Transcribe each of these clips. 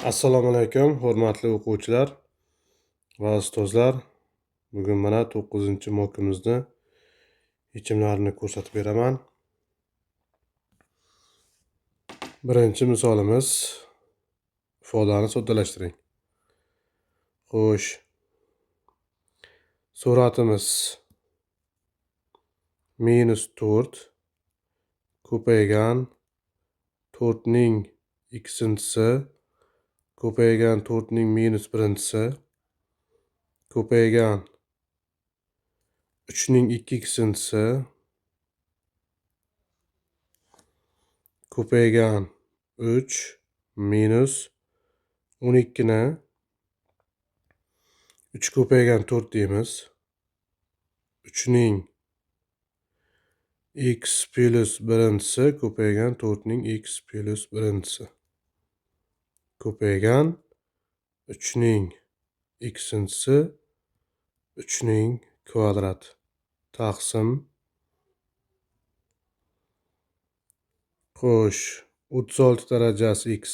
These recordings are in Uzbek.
Assalomu alaykum, hurmatli o'quvchilar va ustozlar. Bugun mana 9-mokimizni yechimlarini ko'rsatib beraman. Birinchi misolimiz ifodani soddalashtiring. Xo'sh. Suratimiz -4 ko'paygan 4 ning x'inchisi ko'paygan 4 ning -1-si ko'paygan 3 ning 2x'inchisi ko'paygan 3 minus 12 ni 3 ko'paygan 4 deymiz. 3 ning x plus 1-si ko'paygan 4 ning x plus 1-si ko'paygan 3 ning x'inchisi 3 ning kvadrati taqsim. Xo'sh, 36 darajasi x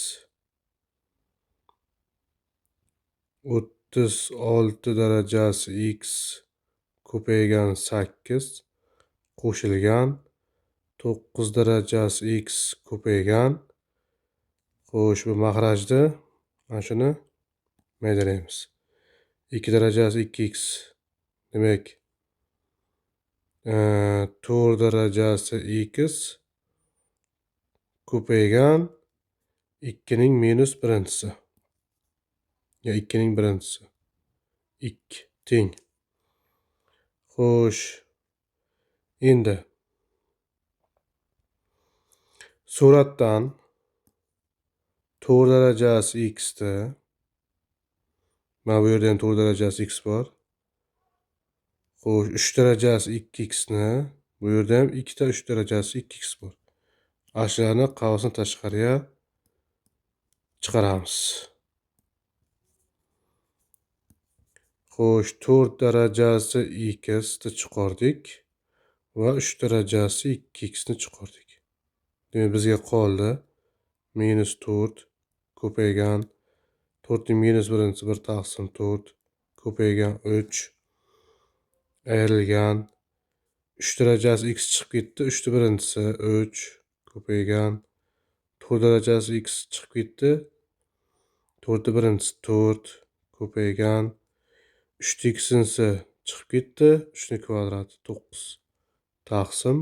36 darajasi x ko'paygan 8 qo'shilgan 9 darajasi x ko'paygan. Xo'sh, bu mahrajda mana shuni maydalaymiz. 2 darajasi 2x demak 4 darajasi x ko'paygan 2 ning -1-si. Ya 2 ning 1-si. 2 teng. Xo'sh. Endi suratdan 4 darajasi x da mana bu yerda ham 4 darajasi x bor. Xo'sh, 3 darajasi 2x ni bu yerda ham 2 ta 3 darajasi 2x bor. Ashlarni qavsni tashqariga chiqaramiz. Xo'sh, 4 darajasi x ni chiqardik va 3 darajasi 2x ni chiqardik. Demak, bizga qoldi -4 ko'paygan 4 ning -1-si 1 taqsim 4 ko'paygan 3 ayrilgan 3 darajasi x chiqib ketdi. 3 ning 1-si 3 ko'paygan 4 darajasi x chiqib ketdi. 4 ning 1-si 4 ko'paygan 3 ning x'inchisi chiqib ketdi. 3 ning kvadrati 9 taqsim.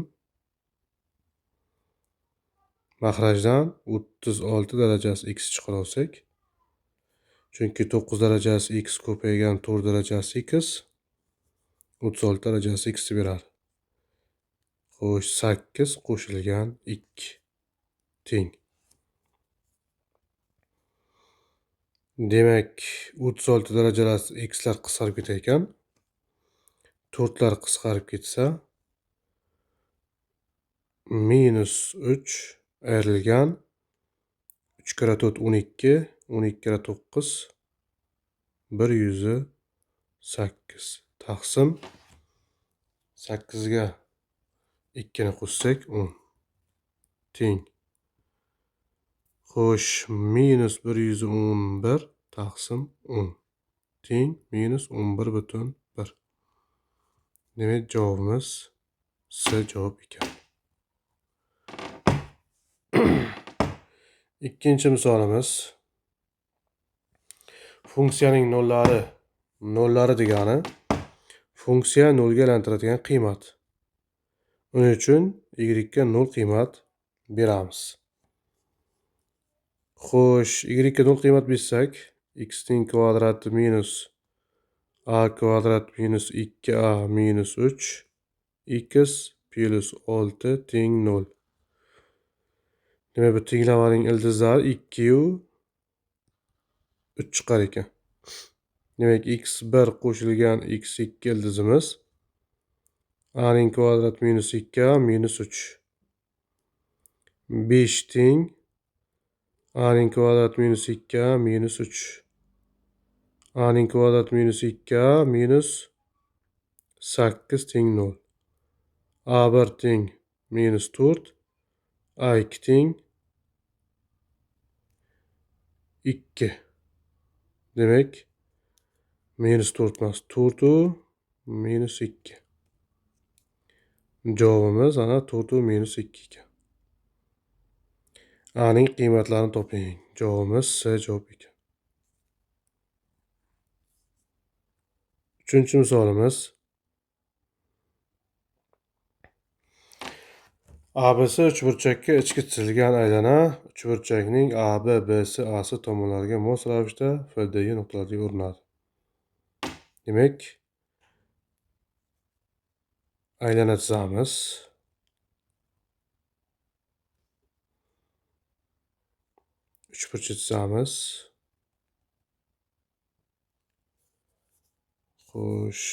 Mahrajdan 36 darajasi x chiqara olsak, chunki 9 darajasi x ko'paygan 4 darajasi x 36 darajasi x beradi. Xo'sh, 8 qo'shilgan 2 teng. Demak, 36 darajasi x lar qisqarib ketar ekan. 4 lar qisqarib ketsa, -3 ayrilgan 3 kara 4 12, 12 kara 9 108 taqsim 8 ga 2 ni qo'shsak 10 teng. Xo'sh, -111 taqsim 10 teng -11,1. Demak, javobimiz C javob ekan. Ikkinchi misolimiz funksiyaning nollari degani funksiya nolga aylantiradigan qiymat. Uning uchun y ga 0 qiymat beramiz. Xo'sh, y ga 0 qiymat bersak, x ning kvadrati minus a kvadrat minus 2a minus 3 x plus 6 teng 0. Demak, bu tenglamaning ildizlari 2 u 3 chiqar ekan. Demak, x1 qo'shilgan x2 ildizimiz a ning kvadrat minus 2a minus 3 5 teng a ning kvadrat minus 2a minus 3 a ning kvadrat minus 2a minus 8 teng 0. a1 teng minus 4 a2 teng 2. Demek minus 4 emas, 4 minus 2. Javobimiz ana 4 minus 2 ekan. A'ning qiymatlarini toping. Javobimiz C javob ekan. 3-chi misolimiz. ABC uchburchakka ichki chizilgan aylana uchburchakning AB, BC, AC tomonlariga mos ravishda FDG nuqtalariga urinadi. Demak, aylana chizamiz. Uchburchak chizamiz. Xo'sh.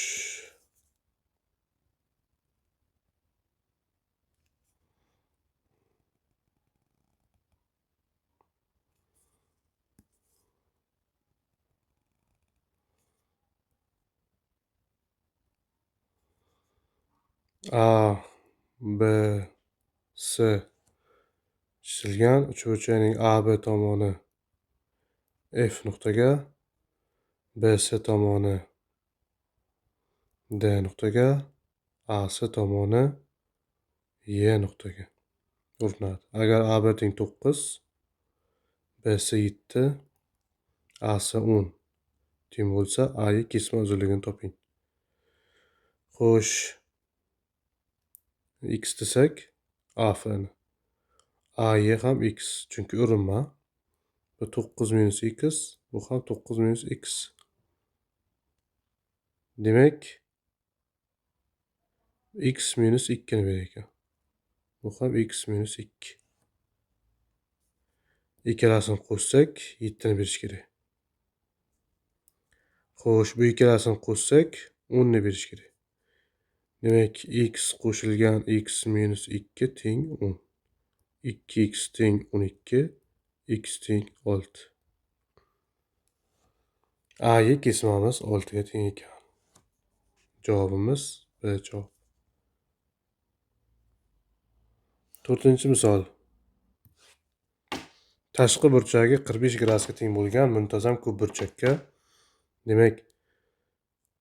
A, B, C chizilgan uchburchakning AB tomoni F nuqtaga, BC tomoni D nuqtaga, AC tomoni Y nuqtaga urinadi. Agar AB teng 9, BC 7, AC 10 teng bo'lsa, AY kesma uzunligini toping. Xo'sh, x desak, AFni. AY ham x, chunki urinma. Bu 9 minus x, bu ham 9 minus x. Demak, x minus 2 ni berar ekan. Bu ham x minus 2. Ikkalasini qo'shsak 7 ni berish kerak. Xo'sh, bu ikkalasini qo'shsak 10 ni berish kerak. Demak, x qo'shilgan x minus 2 teng 10. 2x teng 12, x teng 6. A'yi kesmamiz 6 ga teng ekan. Javobimiz B javob. 4-chi misol. Tashqi burchagi 45 gradusga teng bo'lgan muntazam kub burchakka, demak,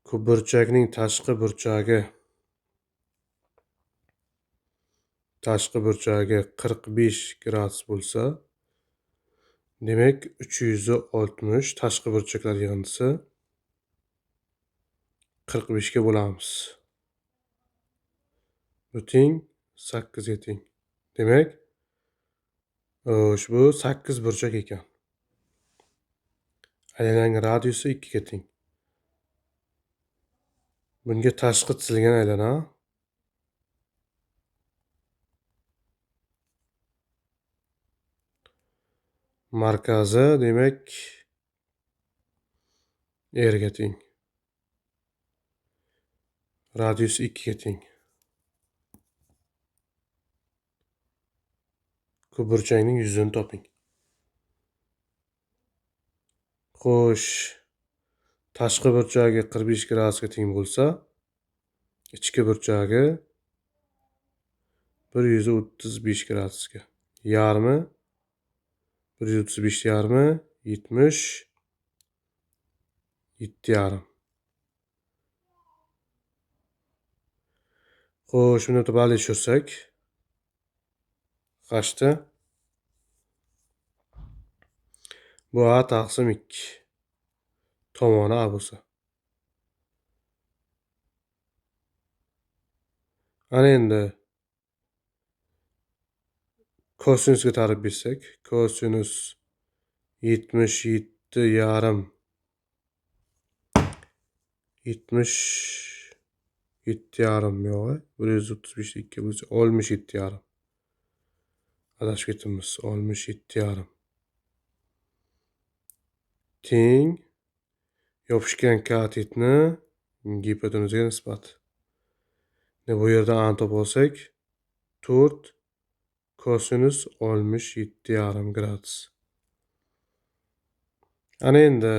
kub burchakning tashqi burchagi 45 gradus bo'lsa, demak 360 tashqi burchaklar yig'indisi 45 ga bo'lamiz. Bu teng 8 ga teng. Demak, bu 8 burchak ekan. Aylananing radiusi 2 ga teng. Bunga tashqi chizilgan aylana markazi demak R ga teng. Radius 2 ga teng. Kub burchakning yuzini toping. Xo'sh, tashqi burchagi 45 gradusga teng bo'lsa, ichki burchagi 135 gradusga. Yarmi 135 yarmi 77 yarim. Xo'sh, buni tobali tushirsak, qashta bu A taqsim 2 tomoni A bo'lsa. Ana endi kosinusga tarif bersak, kosinus 77 yarim 77 yarim yo'q, 135 2 bo'lsa 67 yarim. Adashib ketibmiz. 67 yarim. Teng yopishgan katetni gipotenuzaga nisbat. Bu yerdan A topib olsak, 4 kosinus 67 yarim gradus. Ana endi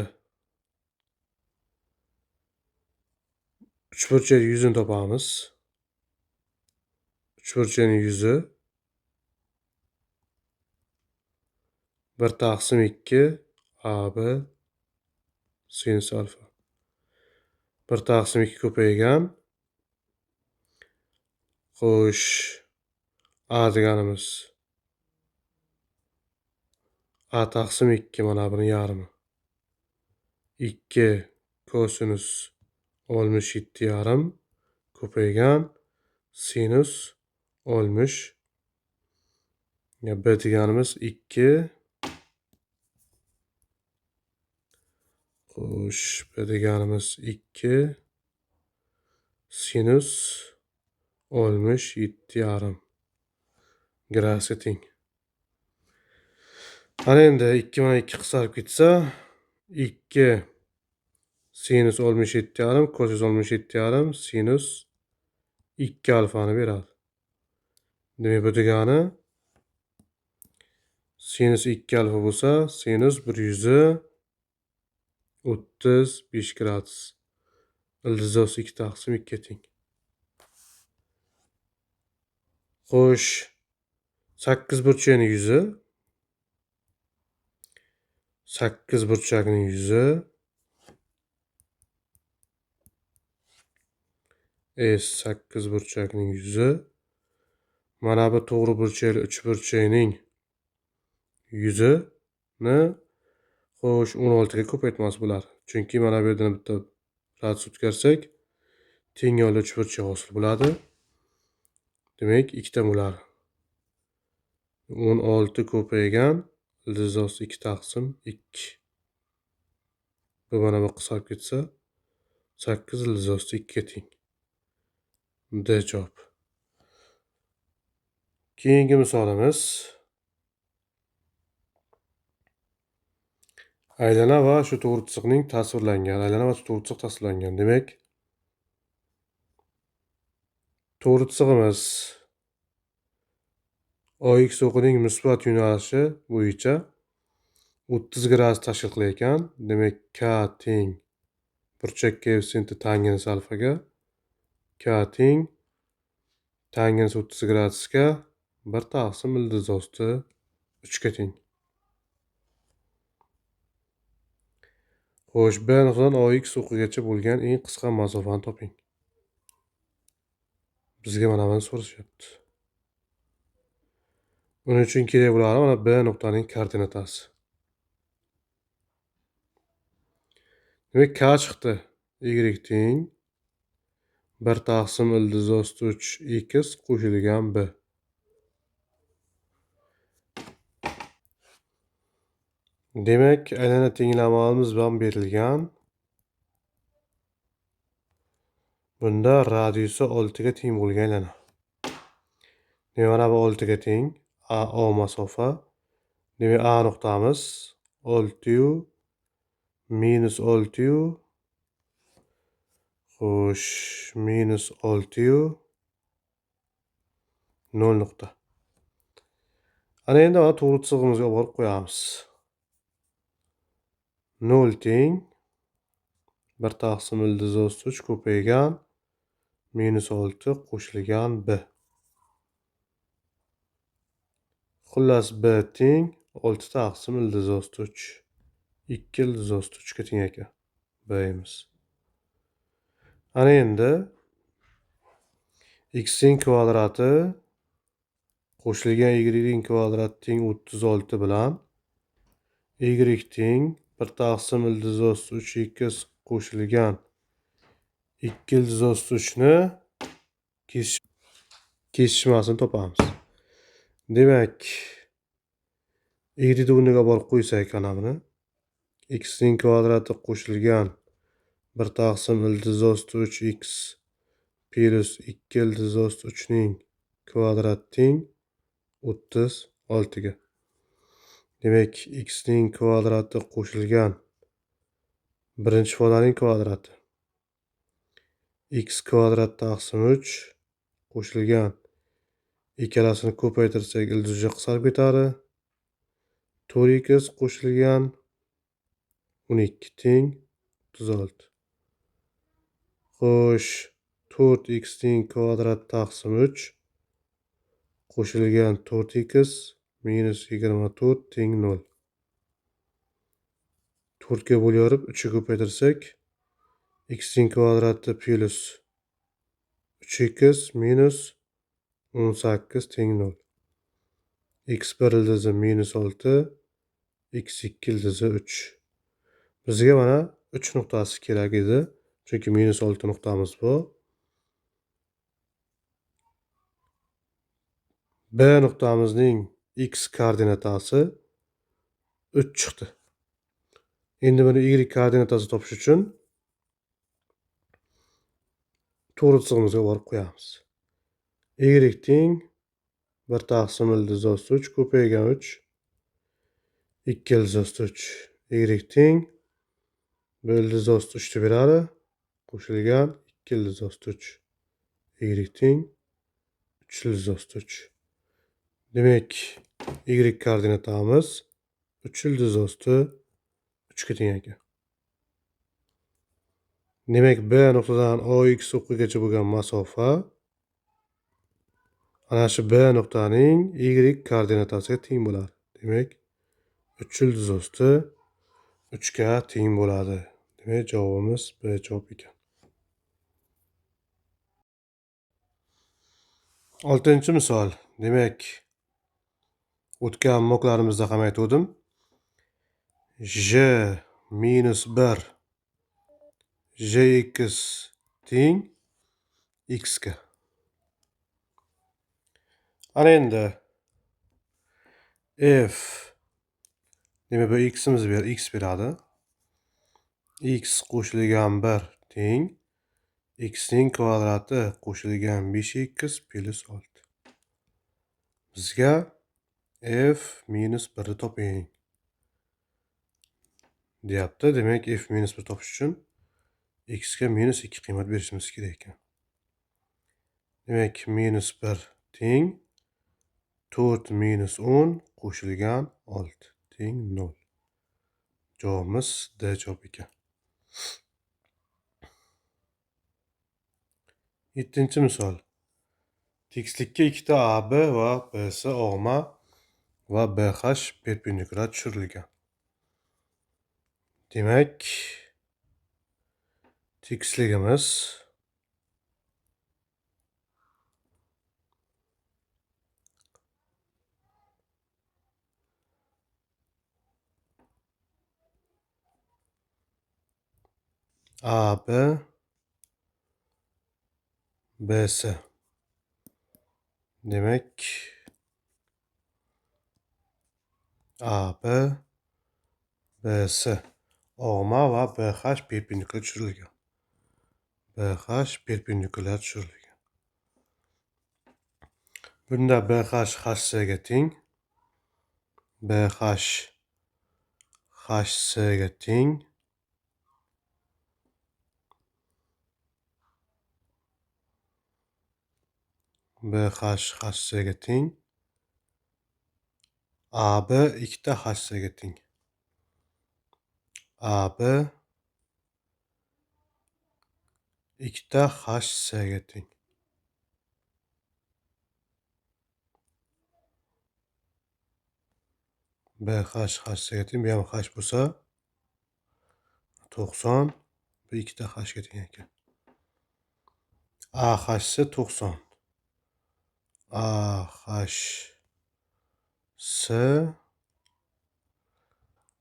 uchburchak yuzini topamiz. Uchburchakning yuzi 1 taqsim 2 AB sinus alfa. 1 taqsim 2 ko'paygan. Xo'sh, A deganimiz A taqsim 2 mana buni yarmi. 2 kosinus oltmish yetti yarim ko'paygan sinus oltmish. B deganimiz 2. Xo'sh, B deganimiz 2 sinus oltmish yetti yarim grasiga teng. Ana endi 2 bilan 2 qisqarib ketsa, 2 sinus oltmish yetti yarim kosinus oltmish yetti yarim sinus 2 alfani beradi. Demak, bu degani sinus 2 alfa bo'lsa, sinus 135 gradus. Ildiz 2 taqsim 2 ga teng. Xo'sh, 8 burchakning yuzi 8 burchakning yuzi S8 burchakning yuzi mana bu to'g'ri burchakli uchburchakning yuzini xo'sh 16 ga ko'paytmoqchi bo'ladi. Chunki mana bu yerdan bitta radius o'tkazsak, teng yo'lli uchburchak hosil bo'ladi. Demak, ikkita bo'ladi. 16 ko'paygan ildiz 2 taqsim 2. Bu mana bu qisqarib ketsa, 8 ildiz 2 ga teng. D javob. Keyingi misolimiz aylana va shu to'g'ri chiziqning tasvirlangan. Aylana va shu to'g'ri chiziq tasvirlangan. Demak, to'g'ri chizig'imiz OX o'qining musbat yo'nalishi bo'yicha 30 gradus tashkil qilar ekan. Demak, K teng burchak koeffitsiyenti tangens alfaga, K teng tangens 30 gradusga 1 taqsim ildiz 3 ga teng. Xo'sh, B nuqtadan OX o'qigacha bo'lgan eng qisqa masofani toping. Bizga mana buni so'rashyapti. Buning uchun kerak bo'ladi mana B nuqtaning koordinatasi. Demak, K chiqdi. Y teng 1 taqsim ildiz 3 X qo'shilgan B. Demak, aylana tenglamamiz bilan berilgan. Bunda radiusi 6 ga teng bo'lgan aylana. Demak, mana bu 6 ga teng. O masofa. Demak, A nuqtamiz 6 yu minus 6 yu xo'sh, minus 6 yu 0 nuqta. Ana endi mana to'g'ri chizig'imizga olib borib qo'yamiz. 0 teng 1 taqsim ildiz 3 ko'paygan minus 6 qo'shilgan B. Xullas, B teng 6 taqsim ildiz 3. 2 ildiz 3 ga teng ekan B'imiz. Ana endi x'ning kvadrati qo'shilgan y'ning kvadrati teng 36 bilan y teng 1 taqsim ildiz 3 x qo'shilgan 2 ildiz 3 ni kesishmasini topamiz. Demak, y o'rniga borib qo'ysak ana buni x'ning kvadrati qo'shilgan 1 taqsim ildiz 3 x plus 2 ildiz 3 ning kvadrati teng 36 ga. Demak, x'ning kvadrati qo'shilgan birinchi ifodaning kvadrati x kvadrat taqsim 3 qo'shilgan ikkalasini ko'paytirsak ildizcha qisqarib ketadi. 4x qo'shilgan 12 teng 36. Xo'sh, 4x ning kvadrat taqsim 3 qo'shilgan 4x minus 24 teng 0. 4ga bo'larib 3'i ko'paytirsak x'ning kvadrati plus 3x minus 18 teng 0. x1 ildizi minus 6, x2 ildizi 3. Bizga mana 3 nuqtasi kerak edi. Chunki minus 6 nuqtamiz bu. B nuqtamizning x koordinatasi 3 chiqdi. Endi buni y koordinatasi topish uchun to'g'ri chizig'imizga borib qo'yamiz. Y teng 1 taqsim ildiz osti 3 ko'paygan 3. 2 ildiz osti 3. Y teng bu ildiz osti 3 ni beradi. Qo'shilgan 2 ildiz osti 3. Y teng 3 ildiz osti 3. Demak, y koordinatamiz 3 ildiz osti 3 ga teng ekan. Demak, B nuqtadan OX o'qigacha bo'lgan masofa ana shu B nuqtaning y koordinatasiga teng bo'ladi. Demak, 3 ildiz osti 3 ga teng bo'ladi. Demak, javobimiz B javob ekan. 6-misol. Demak, o'tgan moklarimizda ham aytgandim. J minus 1 Jx teng x ga. Ana endi f demak bu x'imiz x beradi. X qo'shilgan 1 teng x ning kvadrati qo'shilgan 5x plus 6. Bizga f minus 1 ni toping deyapti. Demak, f minus 1 topish uchun x ga minus 2 qiymat berishimiz kerak ekan. Demak, minus 1 teng 4 minus 10 qo'shilgan 6 teng 0. Javobimiz D javob ekan. 7-misol. Tekislikka ikkita AB va BC og'ma va BH perpendikulyar tushirilgan. Demak, tekisligimiz AB BC. Demak, AB BC og'ma va BH perpendikulyar tushirilgan. BH perpendikulyar tushirilgan. Bunda BH HC ga teng. BH HC ga teng. BH HC ga teng. AB ikkita HC ga teng. AB ikkita HC ga teng. BH HC ga teng. Bu ham H bo'lsa 90. Bu ikkita H ga teng ekan. AHC 90. AHC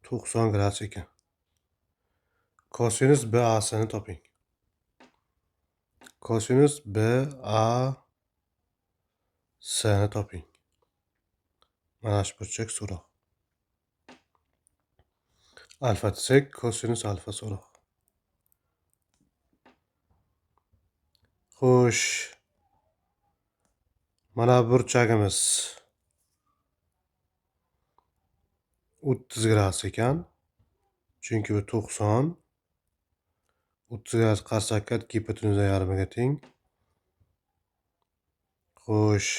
90 gradus ekan. Kosinus BAC ni toping. Kosinus BAC ni toping. Mana shu burchak so'roq. Alfa desak, kosinus alfa so'roq. Xo'sh. Mana burchagimiz 30 gradus ekan. Chunki bu 90. 30 gradus qarshi haqiqat gipotenuza yarmiga teng. Xo'sh,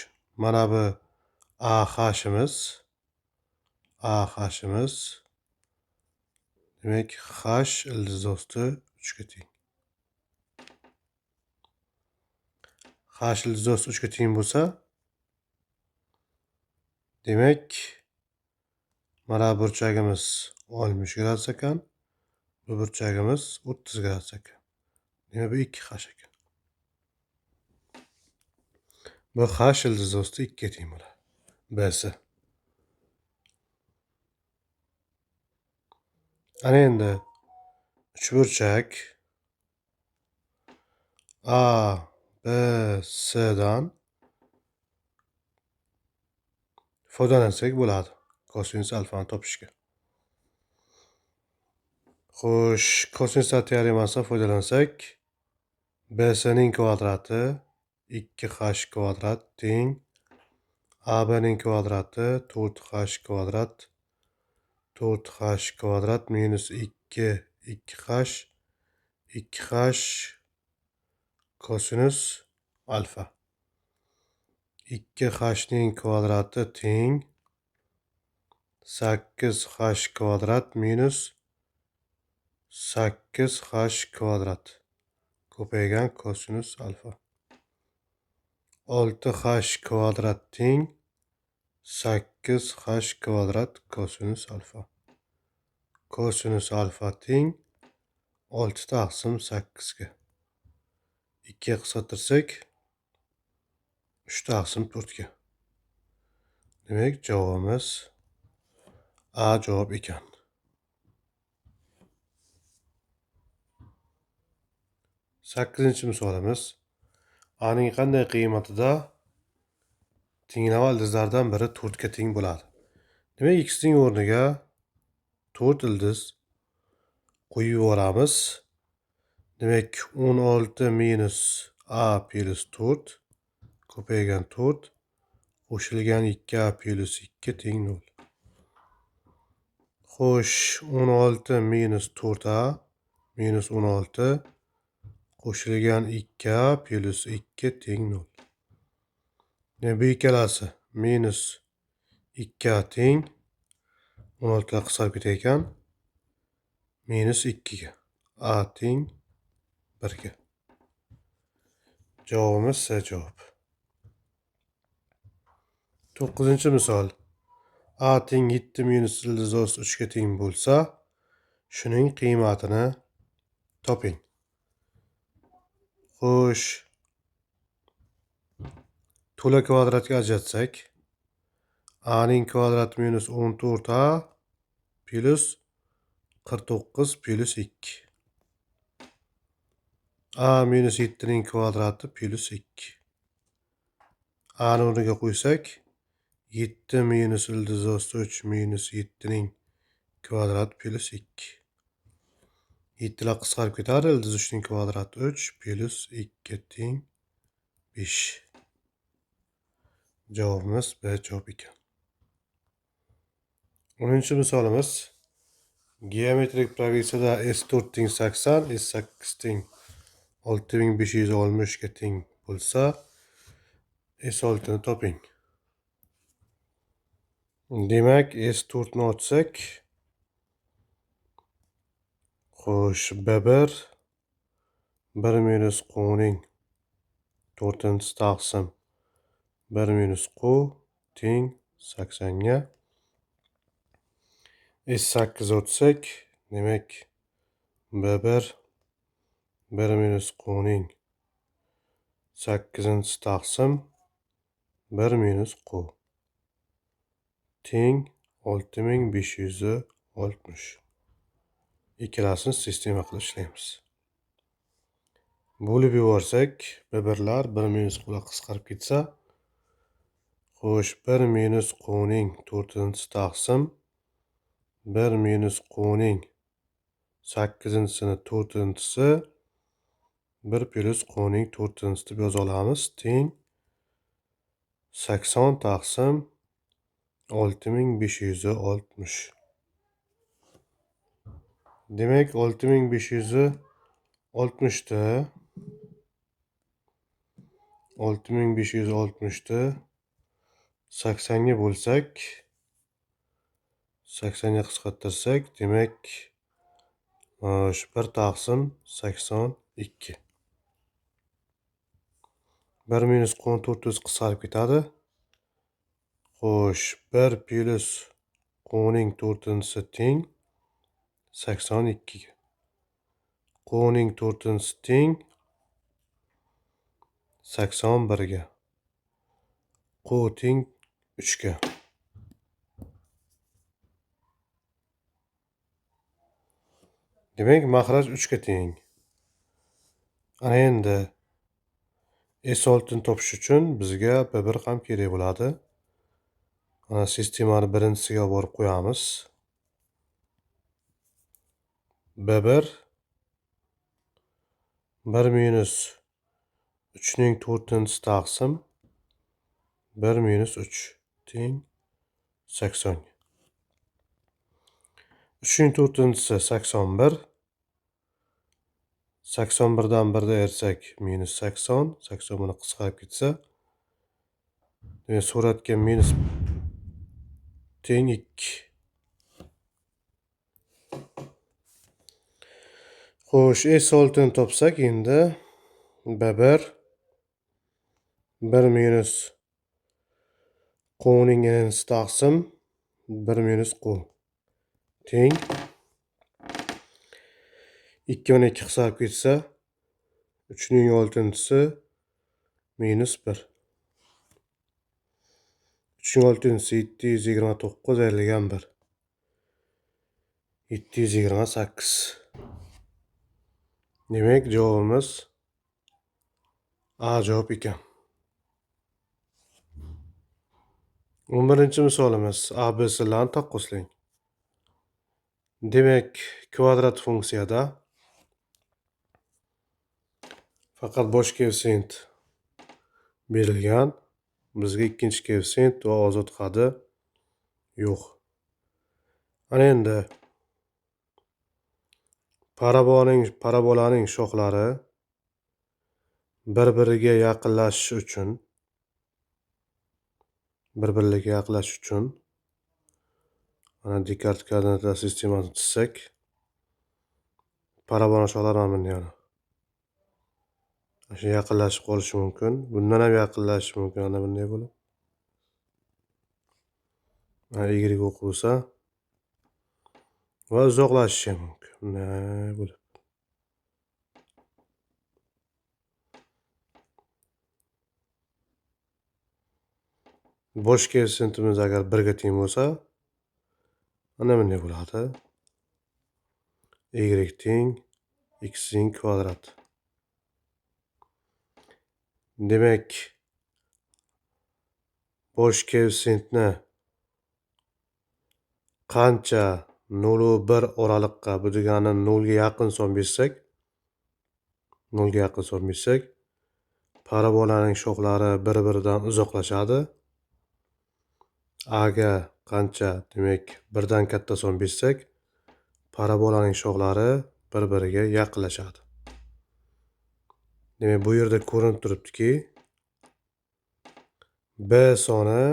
mana bu AH'imiz. AH'imiz. Demak, H ildiz osti 3 ga teng. H ildiz osti 3 ga teng bo'lsa, demak, mana burchagimiz 60 gradus ekan. Bu burchagimiz 30 gradus ekan. Demak bu 2h ekan. Bu h ildizi osti 2 ga teng bo'ladi. B'si. Ana endi uchburchak A, B, C dan foydalansak bo'ladi kosinus alfani topishga. Xo'sh, kosinuslar teoremasidan foydalansak, BC ning kvadrati 2h kvadrat teng AB ning kvadrati 4h kvadrat 4h kvadrat minus 2h 2h kosinus alfa. 2h ning kvadrati teng 8h kvadrat minus 8h kvadrat ko'paygan kosinus alfa. 6h kvadrat teng 8h kvadrat kosinus alfa. Kosinus alfa teng 6 taqsim 8 ga. 2 ga qisqartirsak 3 taqsim 4 ga. Demak, javobimiz A javob ekan. 8-misolimiz. A ning qanday qiymatida tenglamali ildizlardan biri 4 ga teng bo'ladi? Demak, x ning o'rniga 4 ildiz qo'yib yuboramiz. Demak, 16 minus A plus 4 ko'paygan 4 qo'shilgan 2A plus 2 teng 0. Xo'sh, 16 minus 4A minus 16 qo'shilgan 2A plus 2 teng 0. Bu ikkalasi minus 2A teng 16 ga qisqarib ketar ekan. Minus 2 ga. A teng 1 ga. Javobimiz C javob. 9-misol. A teng 7 minus ildizi osti 3 ga teng bo'lsa, shuning qiymatini toping. Xo'sh, to'la kvadratga ajratsak, A ning kvadrati minus 14A plus 49 plus 2. A minus 7 ning kvadrati plus 2. A ni o'rniga qo'ysak, 7 minus ildizi osti 3 minus 7 ning kvadrati plus 2. 7 lar qisqarib ketadi. Ildiz 3 ning kvadrati 3 plus 2 teng 5. Javobimiz B javob ekan. 10-misolimiz. Geometrik progressiyada S4 teng 80, S8 teng 6560 ga teng bo'lsa, S6 ni toping. Demak, S4 ni ochsak, xo'sh, B1 1 minus Q ning 4-si taqsim 1 minus Q teng 80 ga. S8 o'tsak, demak, B1 1 minus Q ning 8-si taqsim 1 minus Q teng 6560. Ikkalasini sistema qilib ishlaymiz. Bo'lib yuborsak, B1lar 1 minus Qlar qisqarib ketsa, xo'sh, 1 minus Q ning 4-si taqsim 1 minus Q ning 8-sini 4-si 1 plus Q ning 4-si deb yoza olamiz. Teng 80 taqsim 6560. Demak, 6560 6560 80 ga bo'lsak, 80 ga qisqartirsak, demak, 1 taqsim 82. 1 minus Q 4 qisqarib ketadi. Xo'sh, 1 plus Q ning 4-si teng 82 ga. qning 4-si teng 81 ga. Q teng 3 ga. Demek mahraj 3 ga teng. Ana endi S6 ni topish uchun bizga B1 ham kerak bo'ladi. Ana sistemani birinchisiga borib qo'yamiz. B1 1 minus 3 ning 4-si taqsim 1 minus 3 teng 80. 3 ning 4-si 81. 81dan 1'ni ayirsak minus 80. 80 buni qisqarib ketsa. Suratga minus teng 2. Xo'sh, S6 ni topsak endi B1 1 minus Q ning n'si taqsim 1 minus Q teng 2 bilan 2 qisqarib ketsa 3 ning 6-si minus 1. 3 ning 6-si 729 50 1. 728. Demek javobimiz A javob ekan. 11-misolimiz ABSlarni taqqoslang. Demek kvadrat funksiyada faqat bosh koeffitsient berilgan. Bizga ikkinchi koeffitsient va ozod hadi yo'q. Ana endi parabolaning shoxlari bir-biriga yaqinlashish uchun mana Descartes koordinatalar sistemasini chizsak parabola shoxlari mana bunday yana. Shu yaqinlashib qolishi mumkin. Bundan ham yaqinlashishi mumkin ana bunday bo'lib. Mana Y o'q bo'lsa va uzoqlashishi mumkin. Bunday bo'lib. Bosh koeffitsiyentimiz agar 1 ga teng bo'lsa ana bunday bo'ladi. Y teng x ning kvadrati. Demek bosh koeffitsiyentni qancha 0 va 1 oraliqqa, bu degani 0 ga yaqin son bersak, parabolaning shoxlari bir-biridan uzoqlashadi. A ga qancha, demak 1 dan katta son bersak, parabolaning shoxlari bir-biriga yaqinlashadi. Demak, bu yerda ko'rinib turibdiki, B soni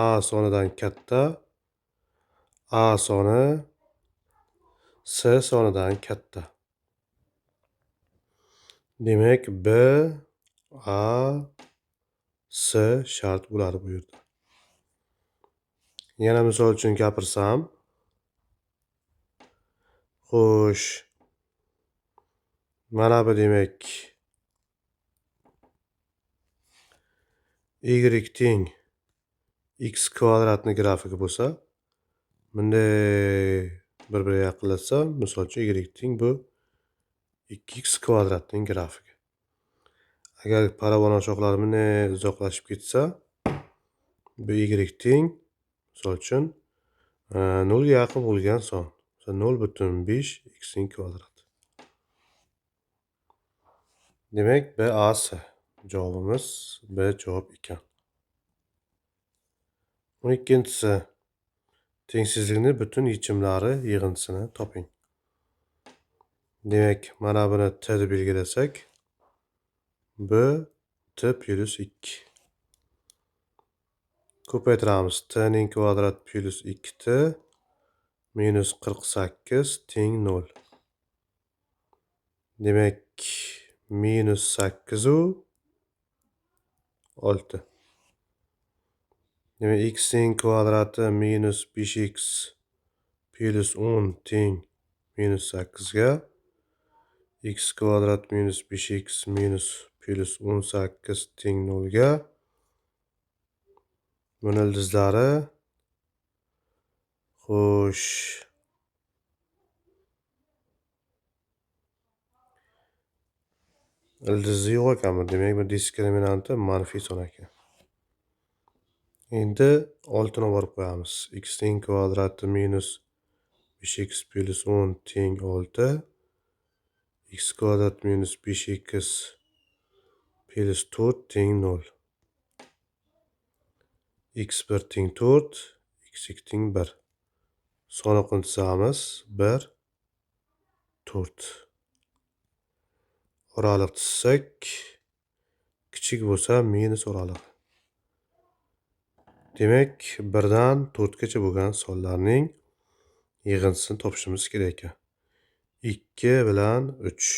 A sonidan katta, A soni S sonidan katta. Demak, B, A, S shart bo'ladi bu yerda. Yana misol uchun gapirsam, xo'sh, mana bu demak Y teng x kvadratni grafiki bo'lsa, bunday bir-biriga yaqinlashsa, misol uchun Y teng bu 2x kvadratning grafiki. Agar parabola shoxlari bunday uzoqlashib ketsa, bu Y teng misol uchun 0 ga yaqin bo'lgan son. 0,5 x ning kvadrati. Demak, B A S. Javobimiz B javob ekan. 12-si tengsizlikning butun yechimlari yig'indisini toping. Demak, mana buni T deb belgilasak, B T plus 2. Ko'paytiramiz. T ning kvadrat plus 2T minus 48 teng 0. Demak, minus 8 u 6. Demak, x ning kvadrati minus 5x plus 10 teng minus 8 ga. x kvadrat minus 5x minus plus 18 teng 0 ga. Buni ildizlari. Xo'sh. Ildizi yo'q ekanmi? Demak, bu diskriminanti manfiy son ekan. Endi 6 ni borib qo'yamiz. X ning kvadrati minus 5x plus 10 teng 6. X kvadrat minus 5x plus 4 teng 0. x1 teng 4, x2 teng 1. Sonliqni chizamiz. 1, 4. Oraliq chizsak, kichik bo'lsa minus oraliq. Demak, 1 dan 4 gacha bo'lgan sonlarning yig'indisini topishimiz kerak ekan. 2 bilan 3.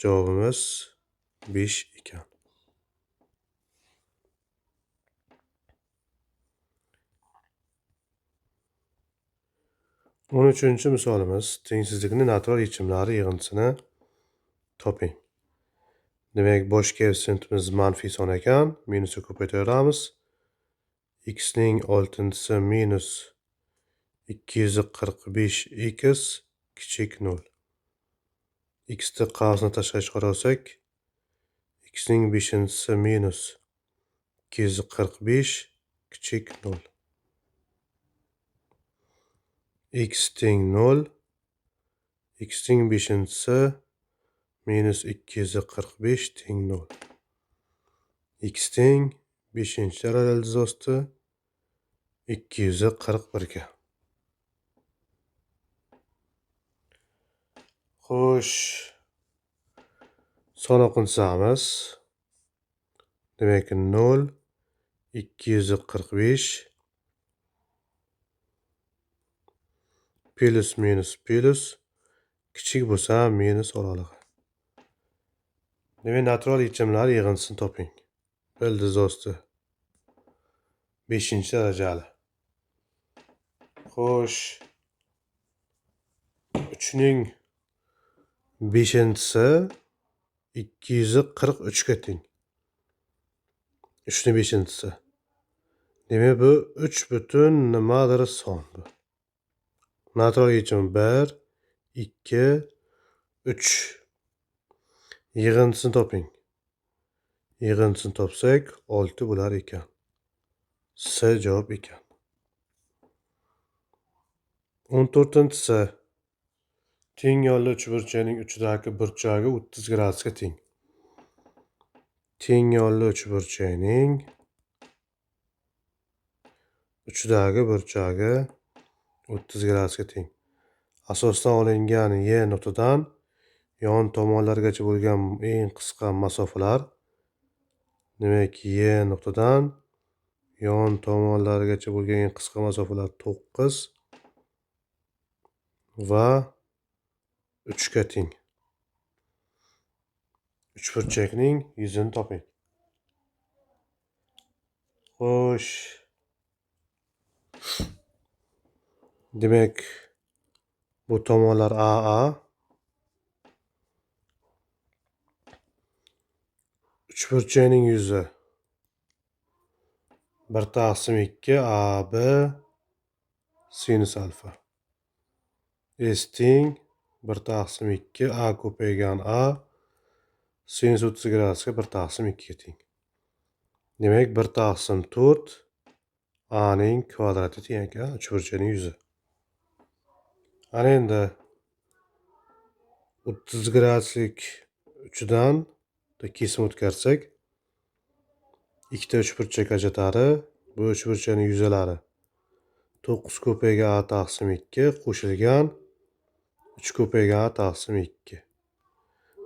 Javobimiz 5 ekan. 13-misolimiz tengsizlikni natural yechimlari yig'indisini toping. Demak, bosh koeffitsiyentimiz manfiy son ekan, minusga ko'paytiramiz. X ning 6-si minus 245x kichik 0. X ni qavsni tashqariga chiqarib olsak, x ning 5-si minus 245 kichik 0. X teng 0. X ning 5-si minus 245 teng 0. X teng 5-darajali ildiz osti 241 ga. Xo'sh. Sonliqni chizamiz. Demak, 0, 245 plus minus plus kichik bo'lsa minus oralig'i. Demak, natural yechimlar yig'indisini toping. Ildiz osti 5-darajali. Xo'sh. 3 ning 5-si 243 ga teng. 3 ning 5-si. Demak, bu 3 butun nimadir son bu. Natural yechim 1, 2, 3. Yig'indisini toping. Yig'indisini topsak 6 bo'lar ekan. S javob ekan. 14-si. Teng yonli uchburchakning uchidagi burchagi 30 gradusga teng. Teng yonli uchburchakning uchidagi burchagi 30 gradusga teng. Asosdan olingan Y nuqtadan yon tomonlargacha bo'lgan eng qisqa masofalar. Demak, Y nuqtadan yon tomonlargacha bo'lgan eng qisqa masofalar 9 va 3 ga teng. Uchburchakning yuzini toping. Xo'sh. Demak, bu tomonlar AA. Uchburchakning yuzi 1/2 AB sinus alfa. S teng 1/2 A ko'paygan A sinus 30 gradusga 1/2 ga teng. Demak, 1/4 A ning kvadrati teng ekan uchburchakning yuzi. Ana endi 30 graduslik uchidan kesim o'tkazsak, ikkita uchburchak ajratadi. Bu uchburchakning yuzalari 9 ko'paygan A taqsim 2 qo'shilgan 3 ko'paygan A taqsim 2.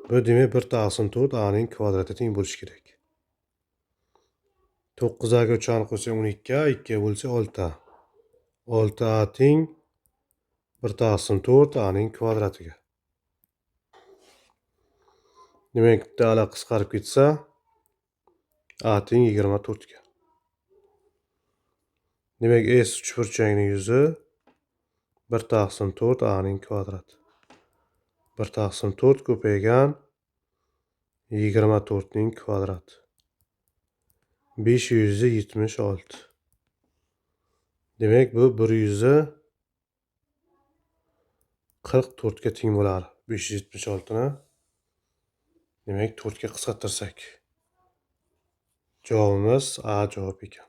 Bu demak 1/4 A ning kvadrati teng bo'lishi kerak. 9 A ga 3 A ni qo'shsak 12 A, 2 ga bo'lsa 6 A. 6 A teng 1/4 A ning kvadratiga. Demak, bitta A qisqarib ketsa, A teng 24 ga. Demak, S uchburchakning yuzi 1/4 A ning kvadrati. 1/4 ko'paygan 24 ning kvadrati. 576. Demak, bu 144 ga teng bo'ladi. 576 ni demak 4 ga qisqartirsak. Javobimiz A javob ekan.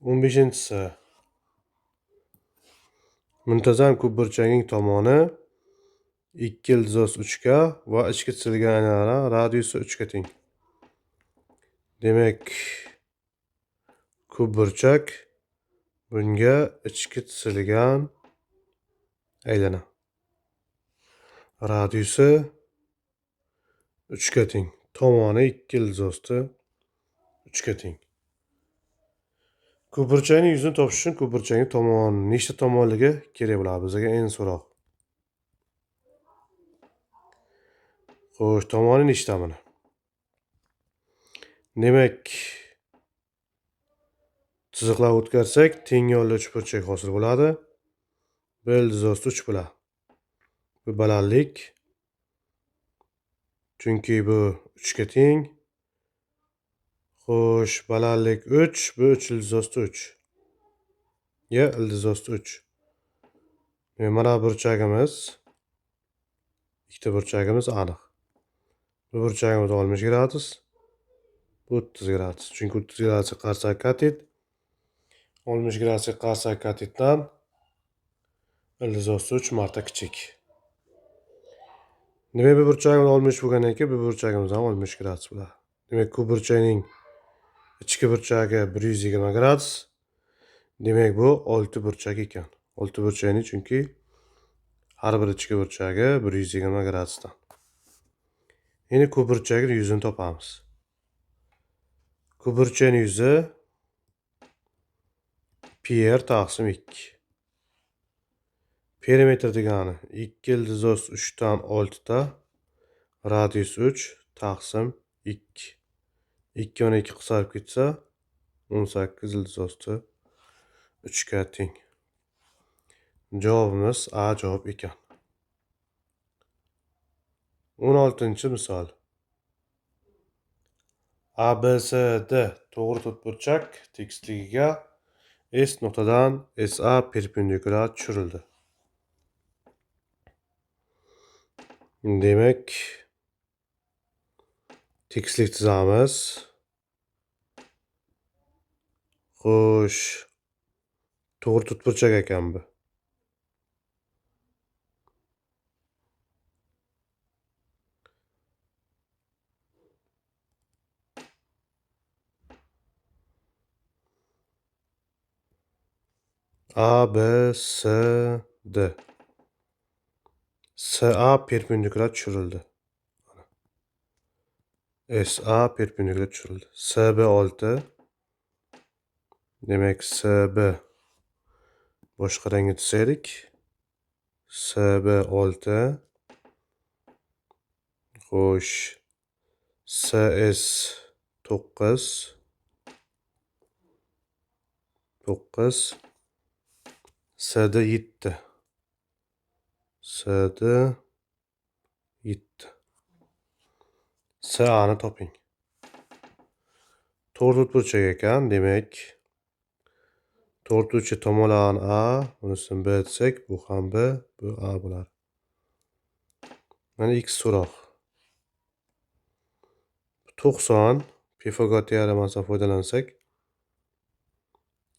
15-si. Muntazam ko'pburchakning tomoni 2 ildizosi 3 ga va ichki chizilgan aylanma radiusi 3 ga teng. Demak, ko'pburchak bunga ichki chizilgan aylana. Radiusi 3 ga teng. Tomoni 2 ildizosi 3 ga teng. Ko'pburchakning yuzini topish uchun ko'pburchakning tomoni nechta tomonligi kerak bo'ladi bizga endi so'roq. Xo'sh, tomoni nechta mana? Demak, chiziqlar o'tkazsak, teng yo'lli uchburchak hosil bo'ladi. Bir ildizosi 3 bo'ladi. Bu balandlik. Chunki bu 3 ga teng. Xo'sh, balandlik 3, bu 3 ildizosi 3. Ya ildizosi 3. Mana burchagimiz, ikkita burchagimiz aniq. Bu burchagimiz 60 gradus, bu 30 gradus. Chunki 30 gradusga qarsak katet, 60 gradusga qarsak katetdan ildizosi 3 marta kichik. Demak, bu burchagimiz 60 bo'lgandan keyin bu burchagimiz ham 60 gradus bo'ladi. Demak, ko'pburchakning ichki burchagi 120 gradus. Demak, bu 6 burchak ekan. 6 burchakning chunki har bir ichki burchagi 120 gradusdan. Endi ko'pburchakning yuzini topamiz. Ko'pburchakning yuzi pi r taqsim 2. Perimetr degani 2 ildizosi 3 dan 6 ta, radius 3 taqsim 2. 2 dan 2 qisqarib ketsa 18 ildizosi 3 ga teng. Javobimiz A javob ekan. 16-misol. ABCD to'g'ri to'rtburchak tekisligiga S nuqtadan SA perpendikulyar tushirildi. Demak, tekislik chizamiz. Xo'sh, to'g'ri to'rtburchak ekan bu. ABCD. SA perpendikulyar tushirildi. SA perpendikulyar tushirildi. SB 6. Demak, SB boshqa rangga chizaylik. SB 6. Xo'sh, CS 9. 9. SD 7. SD 7. SA'ni toping. To'g'ri to'rtburchak ekan, demak, to'rtburchak tomonlarni A, bunisini B desak, bu ham B, bu A bo'ladi. Mana X so'roq. 90 Pifagor teoremasidan foydalansak,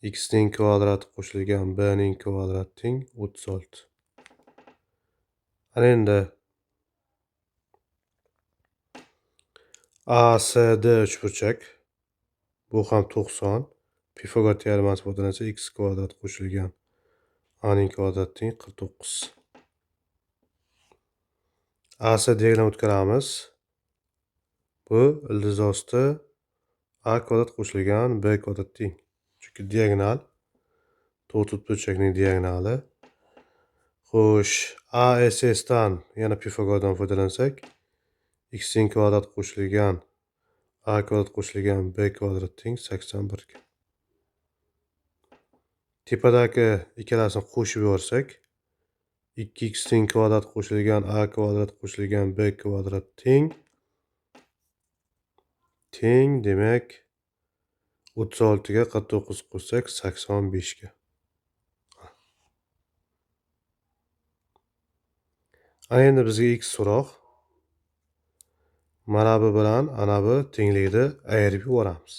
x ning kvadrati qo'shilgan b ning kvadrati teng 36. Ana endi ASD uchburchak. Bu ham 90. Pifagor teoremasidan foydalansa x kvadrat qo'shilgan a ning kvadrati teng 49. AC diagonal o'tkazamiz. Bu ildizosida a kvadrat qo'shilgan b kvadrat teng. Chunki diagonal to'rtburchakning diagonali. Xo'sh, ASS dan yana Pifagordan foydalansak, x ning kvadrat qo'shilgan a kvadrat qo'shilgan b kvadrat teng 81 ga. Tepadagi ikkalasini qo'shib yuborsak, 2x teng kvadrat qo'shilgan a kvadrat qo'shilgan b kvadrat teng. Demak 36 ga 49 qo'shsak 85 ga. Endi bizga x so'roq. Mana bu bilan ana bu tenglikni ayirib yuboramiz.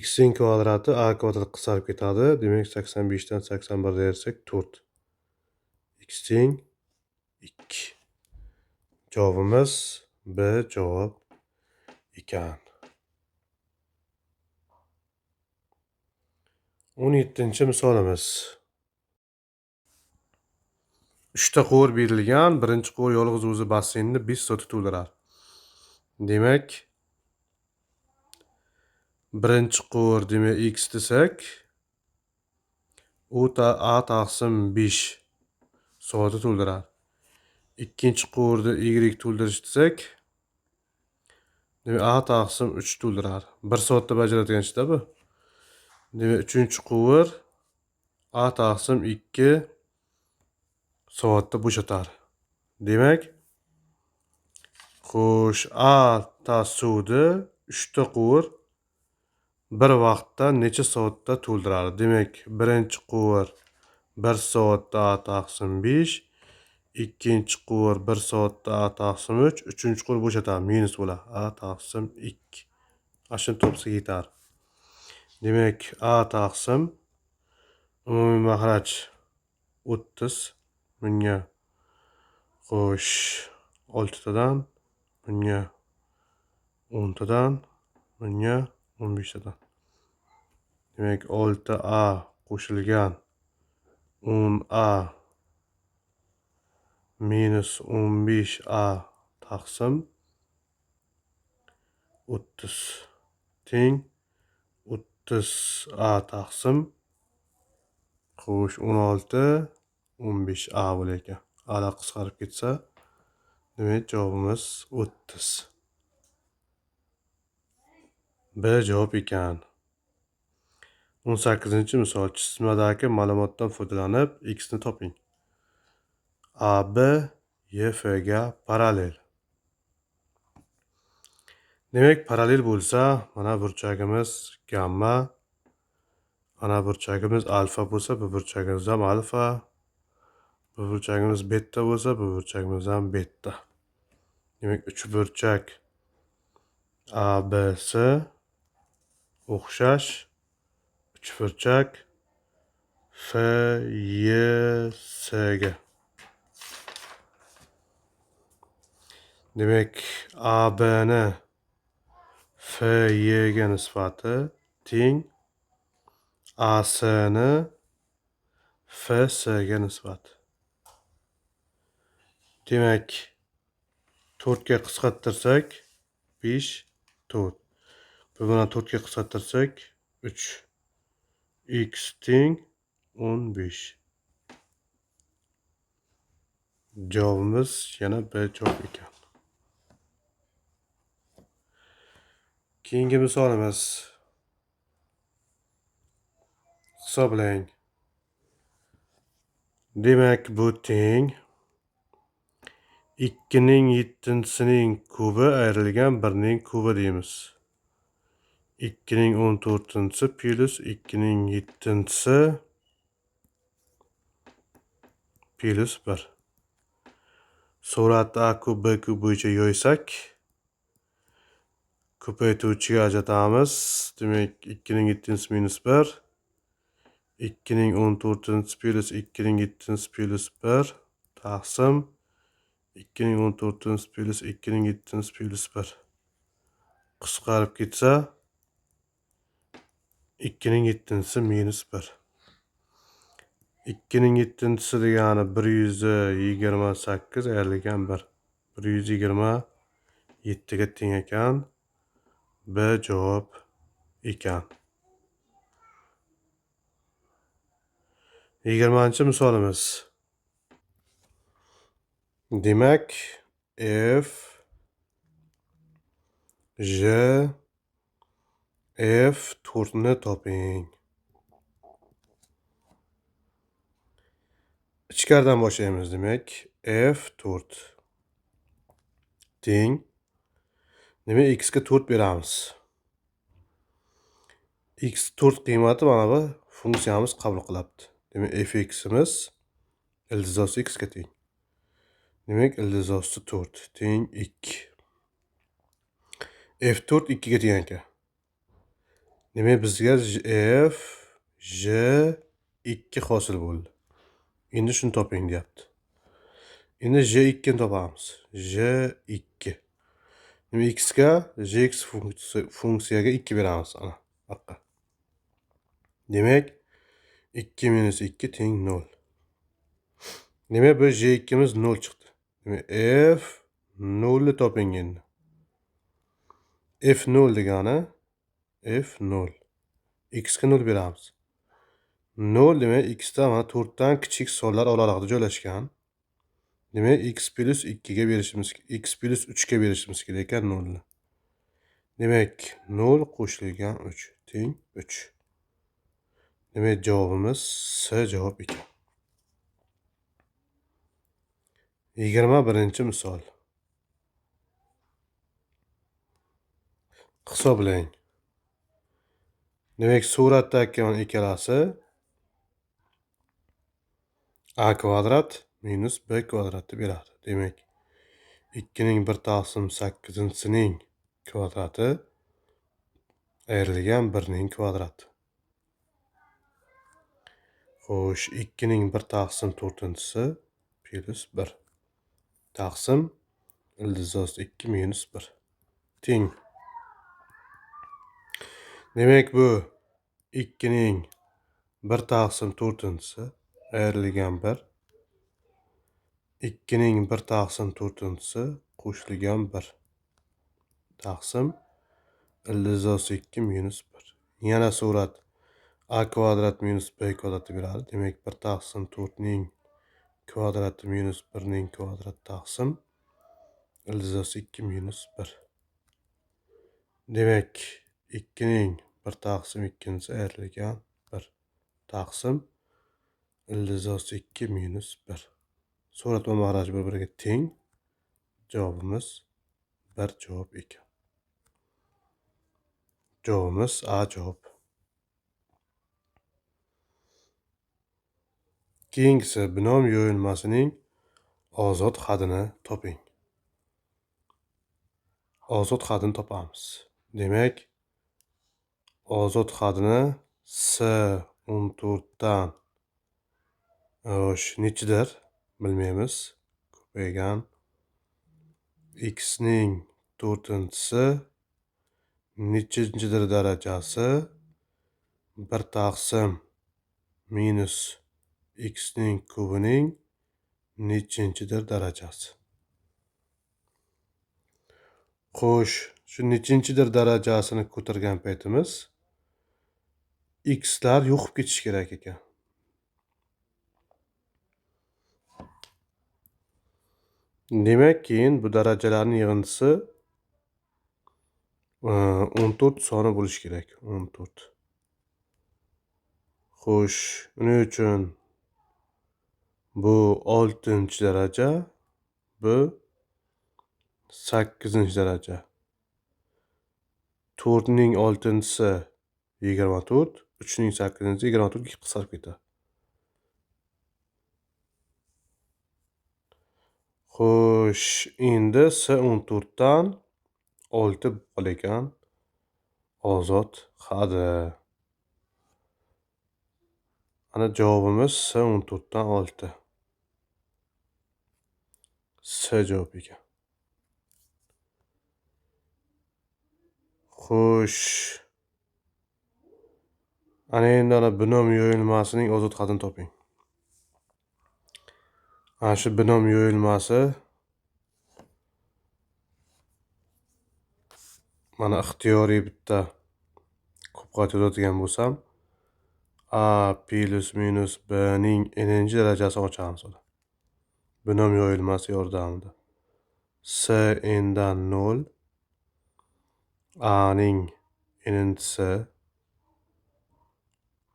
X ning kvadrati a kvadrat qisqarib ketadi. Demak 85 dan 81 ayirsak 4. X teng 2. Javobimiz B javob ekan. 17-misolimiz. 3 ta quvur berilgan. Birinchi quvur yolg'iz o'zi basseynni 5 soatda to'ldirar. Demak, birinchi quvur demak x desak, u a taqsim 5 soatda to'ldirar. Ikkinchi quvurda y to'ldirish desak, demak a taqsim 3 to'ldirar. 1 soatda bajaradigan ishda bu. Demak, uchinchi quvur a taqsim 2 soatda bo'shatar. Demak, xo'sh, a suvni 3 ta quvur bir vaqtda necha soatda to'ldiradi? Demak, birinchi quvur 1 soatda a taqsim 5, ikkinchi quvur 1 soatda a taqsim 3, uchinchi quvur bo'shatadi, minus bo'ladi. A taqsim 2. Ashuni topsa yetar. Demak, a taqsim umumiy maxraj 30 bunga xo'sh 6 tadan bunga 10 tadan bunga 15 tadan. Demak, 6a qo'shilgan 10a minus 15a taqsim 30 teng 30a taqsim xo'sh 16 15a bo'lar ekan. A'lar qisqarib ketsa, demak javobimiz 30. B javob ekan. 18-misol. Chizmadagi ma'lumotdan foydalanib x ni toping. AB YF ga parallel. Demak, parallel bo'lsa, mana burchagimiz gamma, ana burchagimiz alfa bo'lsa, bu burchagimiz ham alfa, bu burchagimiz beta bo'lsa, bu burchagimiz ham beta. Demak, uchburchak ABC o'xshash uchburchak FYC ga. Demak, AB ni FY ga nisbati teng AC ni FC ga nisbati. Demak, 4 ga qisqartirsak 5 4. Bu bilan 4 ga qisqartirsak 3. X teng 15. Javobimiz yana B javob ekan. Keyingi misolimiz. Hisoblang. Demak, bu teng 2 ning 7-sining kubi ayrilgan 1 ning kubi deymiz. 2 ning 14-si plus 2 ning 7-si plus 1. Suratni a kub b kub bo'yicha yoysak, ko'paytuvchiga ajratamiz. Demak, 2 ning 7-si minus 1, 2 ning 14-si plus 2 ning 7-si plus 1 taqsim 2 ning 14-si plus 2 ning 7-si plus 1. Qisqarib ketsa 2 ning 7-si minus 1. 2 ning 7-si degani 128 ayrilgan 1. 127 ga teng ekan. B javob ekan. 20-misolimiz. Demak, F J F 4 ni toping. ichkaridan boshlaymiz. Demak, f4 teng. Demak, x ga 4 beramiz. X 4 qiymati mana bu funksiyamiz qabul qilyapti. Demak, fximiz ildizosi x ga teng. Demak, ildizosi 4 teng 2. f4 2 ga teng ekan. Demak, bizga f j 2 hosil bo'ldi. Endi shuni toping deyapti. Endi j2 ni topamiz. j2. Demak, x ga jx funksiyaga 2 beramiz ana. Buyoqqa. Demak, 2 minus 2 teng 0. Demak, bu j2 miz 0 chiqdi. Demak, f 0 ni toping endi. f0 degani f0. X ga 0 beramiz. 0 demak, x da mana 4 dan kichik sonlar oralig'ida joylashgan. Demak, x plus 2 ga berishimiz, x plus 3 ga berishimiz kerak ekan 0 ni. Demak, 0 qo'shilgan 3 teng 3. Demak, javobimiz C javob ekan. 21-misol. Hisoblang. Demak, suratdagi ikkalasi a kvadrat minus b kvadratni beradi. Demak, 2 ning 1 taqsim 8-sining kvadrati ayrilgan 1 ning kvadrati. Xo'sh, 2 ning 1 taqsim 4-si plus 1 taqsim ildizoz 2 minus 1 teng. Demak, bu 2 ning 1 taqsim 4-si ayrilgan 1. 2 ning 1 taqsim 4-si qo'shilgan 1 taqsim ildizoz 2 minus 1. Yana surat a kvadrat minus b kvadratni beradi. Demak, 1 taqsim 4 ning kvadrati minus 1 ning kvadrat taqsim ildizoz 2 minus 1. Demak, 2 ning 1 taqsim 2-si ayrilgan 1 taqsim ildizoz 2 minus 1. Surat va mag'raj bir-biriga teng. Javobimiz 1 javob ekan. Javobimiz A javob. Keyingisi binom yo'lmasining ozod hadini toping. Ozod hadini topamiz. Demak, ozod hadini S14 dan nechidir bilmaymiz. Ko'paygan x ning 4-si nechinchidir darajasi 1 taqsim minus x ning kubining nechinchidir darajasi. Xo'sh, shu nechinchidir darajasini ko'targan paytimiz x lar yo'qib ketishi kerak ekan. Demak, keyin bu darajalarning yig'indisi 14 soni bo'lishi kerak. 14. Xo'sh, uning uchun bu 6-daraja, bu 8-daraja. 4 ning 6-si 24, 3 ning 8-si 24 ga qisqarib ketadi. Xo'sh, endi S14 dan 6 qol ekan ozod hadi. Ana javobimiz S14 dan 6. C javob ekan. Xo'sh. Ana endi binom yo'lmasining ozod hadini toping. Ana shu binom yo'lmasi mana ixtiyoriy bitta ko'p qavat yozadigan bo'lsam, a plus minus b ning n'inchi darajasini ochamiz. Binom yo'lmasi yordamida. S n dan 0, a ning n'si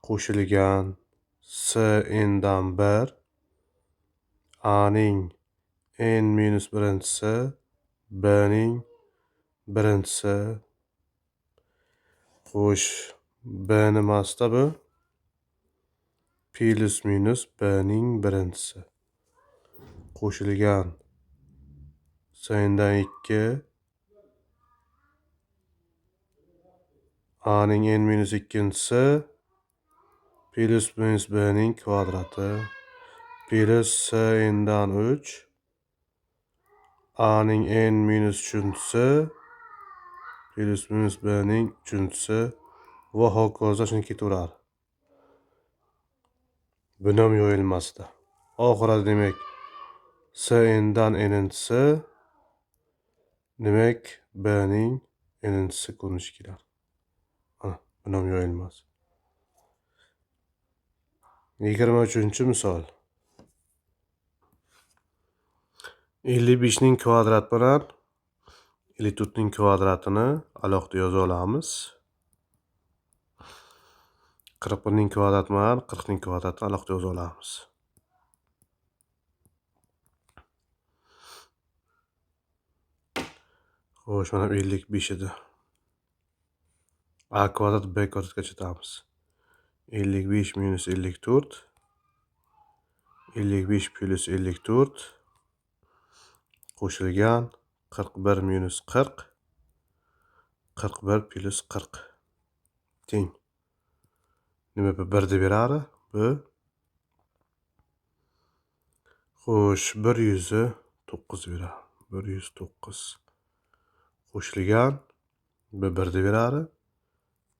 qo'shilgan S n dan 1 A'ning n minus birinchisi, B'ning birinchisi. Xo'sh, B nimasida bu? Plus minus B'ning birinchisi. Qo'shilgan sayindan 2. A'ning n minus ikkinchisi plus minus B'ning kvadrati plus n'dan 3. A'ning n minus uchinchisi plus minus B'ning uchinchisi va hokazo shuni ketaveradi. Binom yo'yilmasida. Oxirida demak n'dan n'inchisi demak B'ning n'inchisi ko'rinishi keladi. Binom yo'yilmasi. 23-misol. 55 ning kvadrat bilan 54 ning kvadratini alohida yoza olamiz. 41 ning kvadrati bilan 40 ning kvadratini alohida yoza olamiz. Xo'sh, mana 55 edi. A kvadrat B kvadratga chiqamiz. 55 minus 54 55 plus 54 qo'shilgan 41 minus 40 41 plus 40 teng. Nima bu 1 deb beradi? Bu xo'sh 109 beradi. 109 qo'shilgan bu 1 deb beradi.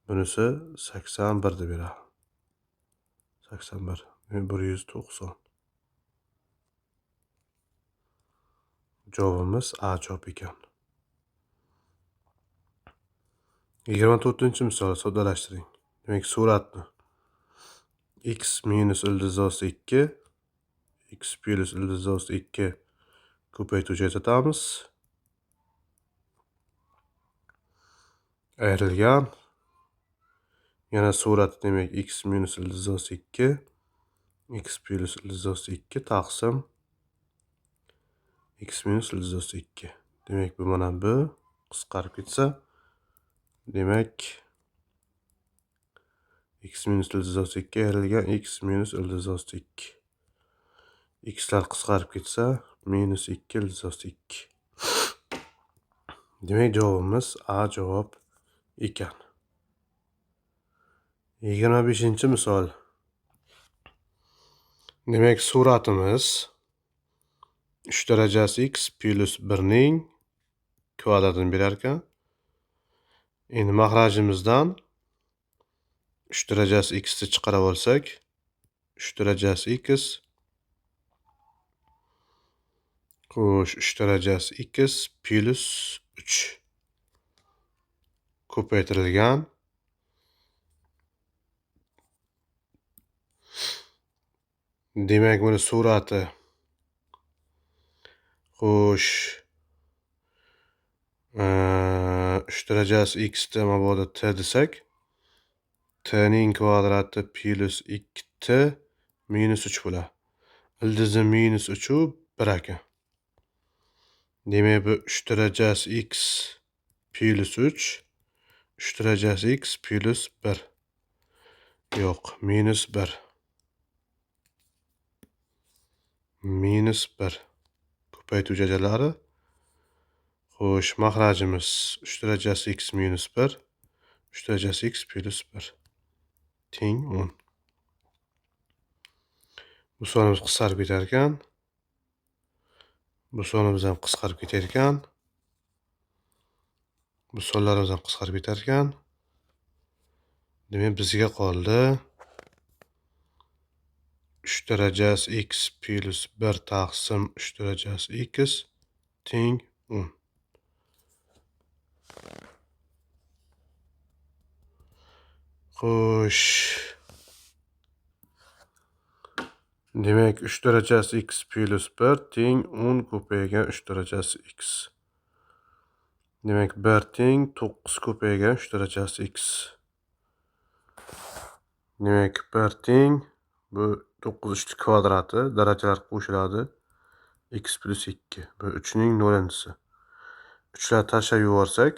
Bunisi 81 deb beradi. 81 190. Javobimiz A javob ekan. 24-misol soddalashtiring. Demak, suratni x minus ildiz 2 x plus ildiz 2 ko'paytiruvchi ajratamiz. Ayrilgan. Yana surat demak x minus ildiz 2 x plus ildiz 2 taqsim x minus ildiz 2. Demak, bu mana bu qisqarib ketsa, demak x minus ildiz 2 ayrilgan x minus ildiz 2. X'lar qisqarib ketsa, minus 2 ildiz 2. Demak, javobimiz A javob ekan. 25-misol. Demak, suratimiz 3 darajasi x plus 1 ning kvadratini berar ekan. Endi mahrajimizdan 3 darajasi x ni chiqarib olsak, 3 darajasi x xo'sh 3 darajasi x plus 3 ko'paytirilgan demak buni surati xo'sh 3 darajasi x ni mabodo t desak, t ning kvadrati plus 2t minus 3 bo'ladi. Ildizi minus 3 u 1 ekan. Demak, bu 3 darajasi x plus 3 3 darajasi x plus 1. Yo'q, minus 1. Minus 1. Ko'paytiruvchi ajalari. Xo'sh, mahrajimiz 3 darajasi x minus 1 3 darajasi x plus 1 teng 10. Bu sonimiz qisqarib ketar ekan. Bu sonimiz ham qisqarib ketar ekan. Bu sonlarimiz ham qisqarib ketar ekan. Demak, bizga qoldi 3 darajasi x plus 1 taqsim 3 darajasi x teng 10. Xo'sh. Demak, 3 darajasi x plus 1 teng 10 ko'paygan 3 darajasi x. Demak, 1 teng 9 ko'paygan 3 darajasi x. Demak, 1 teng bu 9 kvadrati, darajalar qo'shiladi. x plus 2. Bu 3'ning 0'inchisi. 3'lar tashlab yuborsak,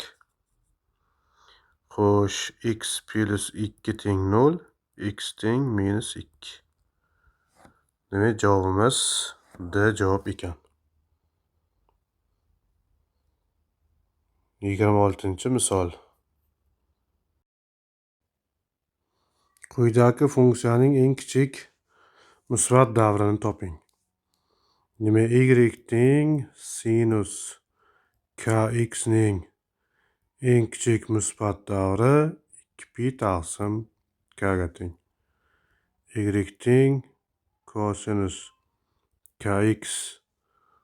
xo'sh, x plus 2 teng 0, x teng minus 2. Demak, javobimiz D javob ekan. 26-misol. Quyidagi funksiyaning eng kichik musbat davrini toping. Demak, y teng sinus kx ning eng kichik musbat davri 2pi taqsim k ga teng. Y teng kosinus kx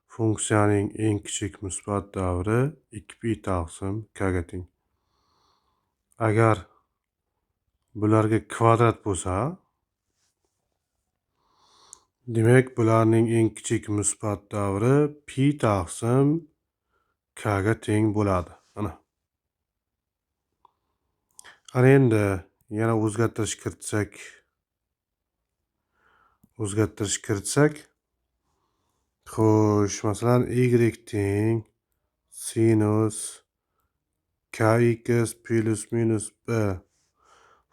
funksiyaning eng kichik musbat davri 2pi taqsim k ga teng. Agar bularga kvadrat bo'lsa, demak bularning eng kichik musbat davri pi taqsim k ga teng bo'ladi. Ana endi yana o'zgartirish kiritsak, xo'sh, masalan, y teng sinus kx plus minus b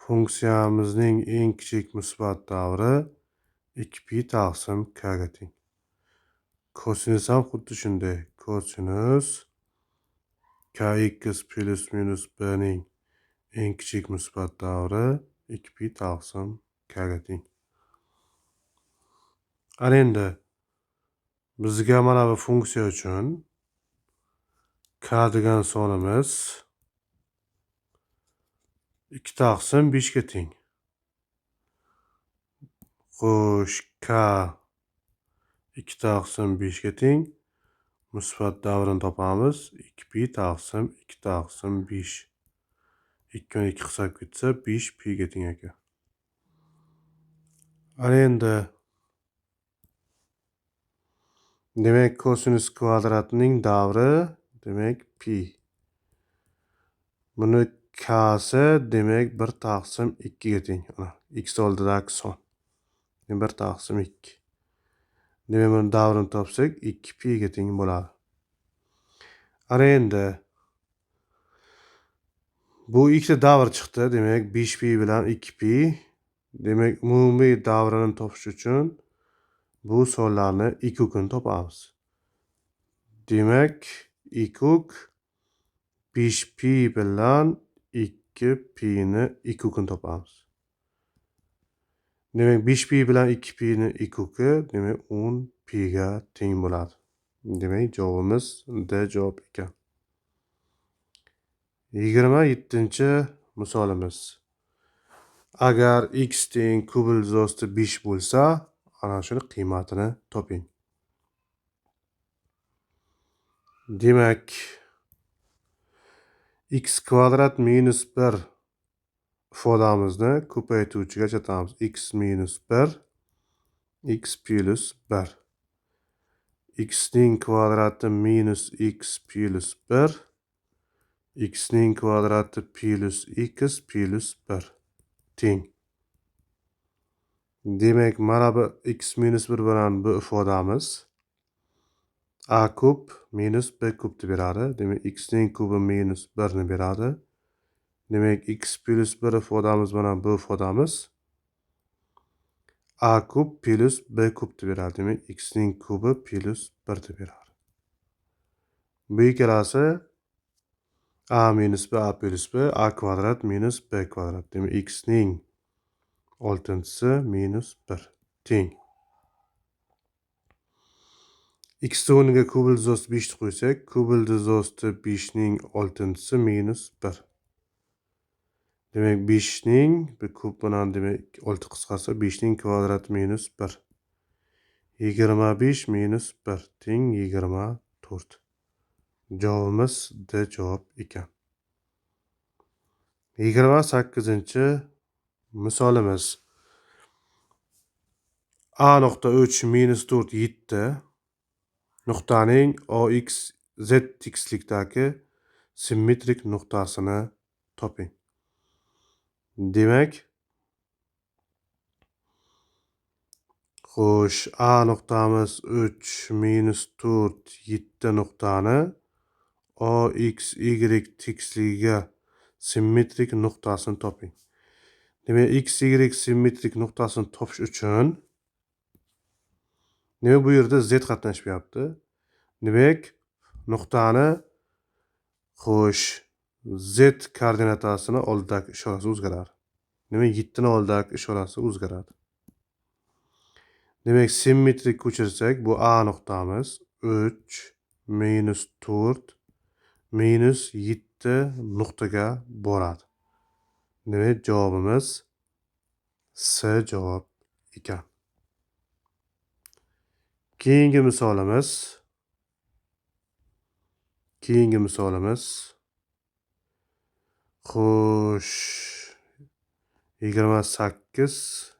funksiyamizning eng kichik musbat davri 2pi taqsim k ga teng. Kosinus ham xuddi shunday. Kosinus kx plus minus b ning eng kichik musbat davri 2pi taqsim k ga teng. Ana endi bizga mana bu funksiya uchun k degan sonimiz 2 taqsim 5 ga teng. Xo'sh, k 2 taqsim 5 ga teng. Musbat davrini topamiz. 2pi taqsim 2 taqsim 5. 2 ni 2 hisob ketsa 5 pi ga teng ekan. Ana endi demak kosinus kvadratining davri demak pi. Buni k'si demak 1 taqsim 2 ga teng. Ana x oldidagi son. 1 taqsim 2. Demak buni davrini topsak 2 pi ga teng bo'ladi. Ana endi bu ikkita davr chiqdi. Demak 5 pi bilan 2 pi. Demak umumiy davrini topish uchun bu sonlarni ikukini topamiz. Demak ikuk 5 pi bilan 2 pi ni ikukini topamiz. Demak 5 pi bilan 2 pi ni ikuki demak 10 pi ga teng bo'ladi. Demak javobimiz D javob ekan. 27-misolimiz. Agar x teng kubulzosti 5 bo'lsa, ana shuni qiymatini toping. Demak x kvadrat minus 1 ifodamizni ko'paytuvchiga ajratamiz. X minus 1, x plus 1. X ning kvadrati minus x plus 1. X ning kvadrati plus x plus 1 teng. Demak, mana bu x minus 1 bilan bu ifodamiz a kub minus b kubni beradi. Demak, x ning kubi minus 1 ni beradi. Demak, x plus 1 ifodamiz bilan bu ifodamiz a kub plus b kubni beradi. Demak, x ning kubi plus 1 ni beradi. Bu ikkalasi a minus b, a plus b, a kvadrat minus b kvadrat. Demak, x ning 6-si minus 1 teng. X o'rniga kubulzosti 5 ni qo'ysak, kubulzosti 5 ning 6-si minus 1. Demak 5 ning bu kub bilan demak 6 qisqarsa 5 ning kvadrati minus 1. 25 minus 1 teng 24. Javobimiz D javob ekan. 28-misolimiz. A nuqta 3 minus 4 7. Nuqtaning OX ZXlikdagi simmetrik nuqtasini toping. Demak, Xo'sh, A nuqtamiz 3 minus 4 7 nuqtani OX, Y tekisligiga simmetrik nuqtasini toping. Demak, X, Y simmetrik nuqtasini topish uchun demak bu yerda Z qatnashmayapti. Demak, nuqtani xo'sh, Z koordinatasini oldidagi ishorasi o'zgaradi. Demak, 7 ni oldidagi ishorasi o'zgaradi. Demak, simmetrik ko'chirsak, bu A nuqtamiz 3 minus 4 minus 7 nuqtaga boradi. Demak, javobimiz S javob ekan. Keyingi misolimiz 28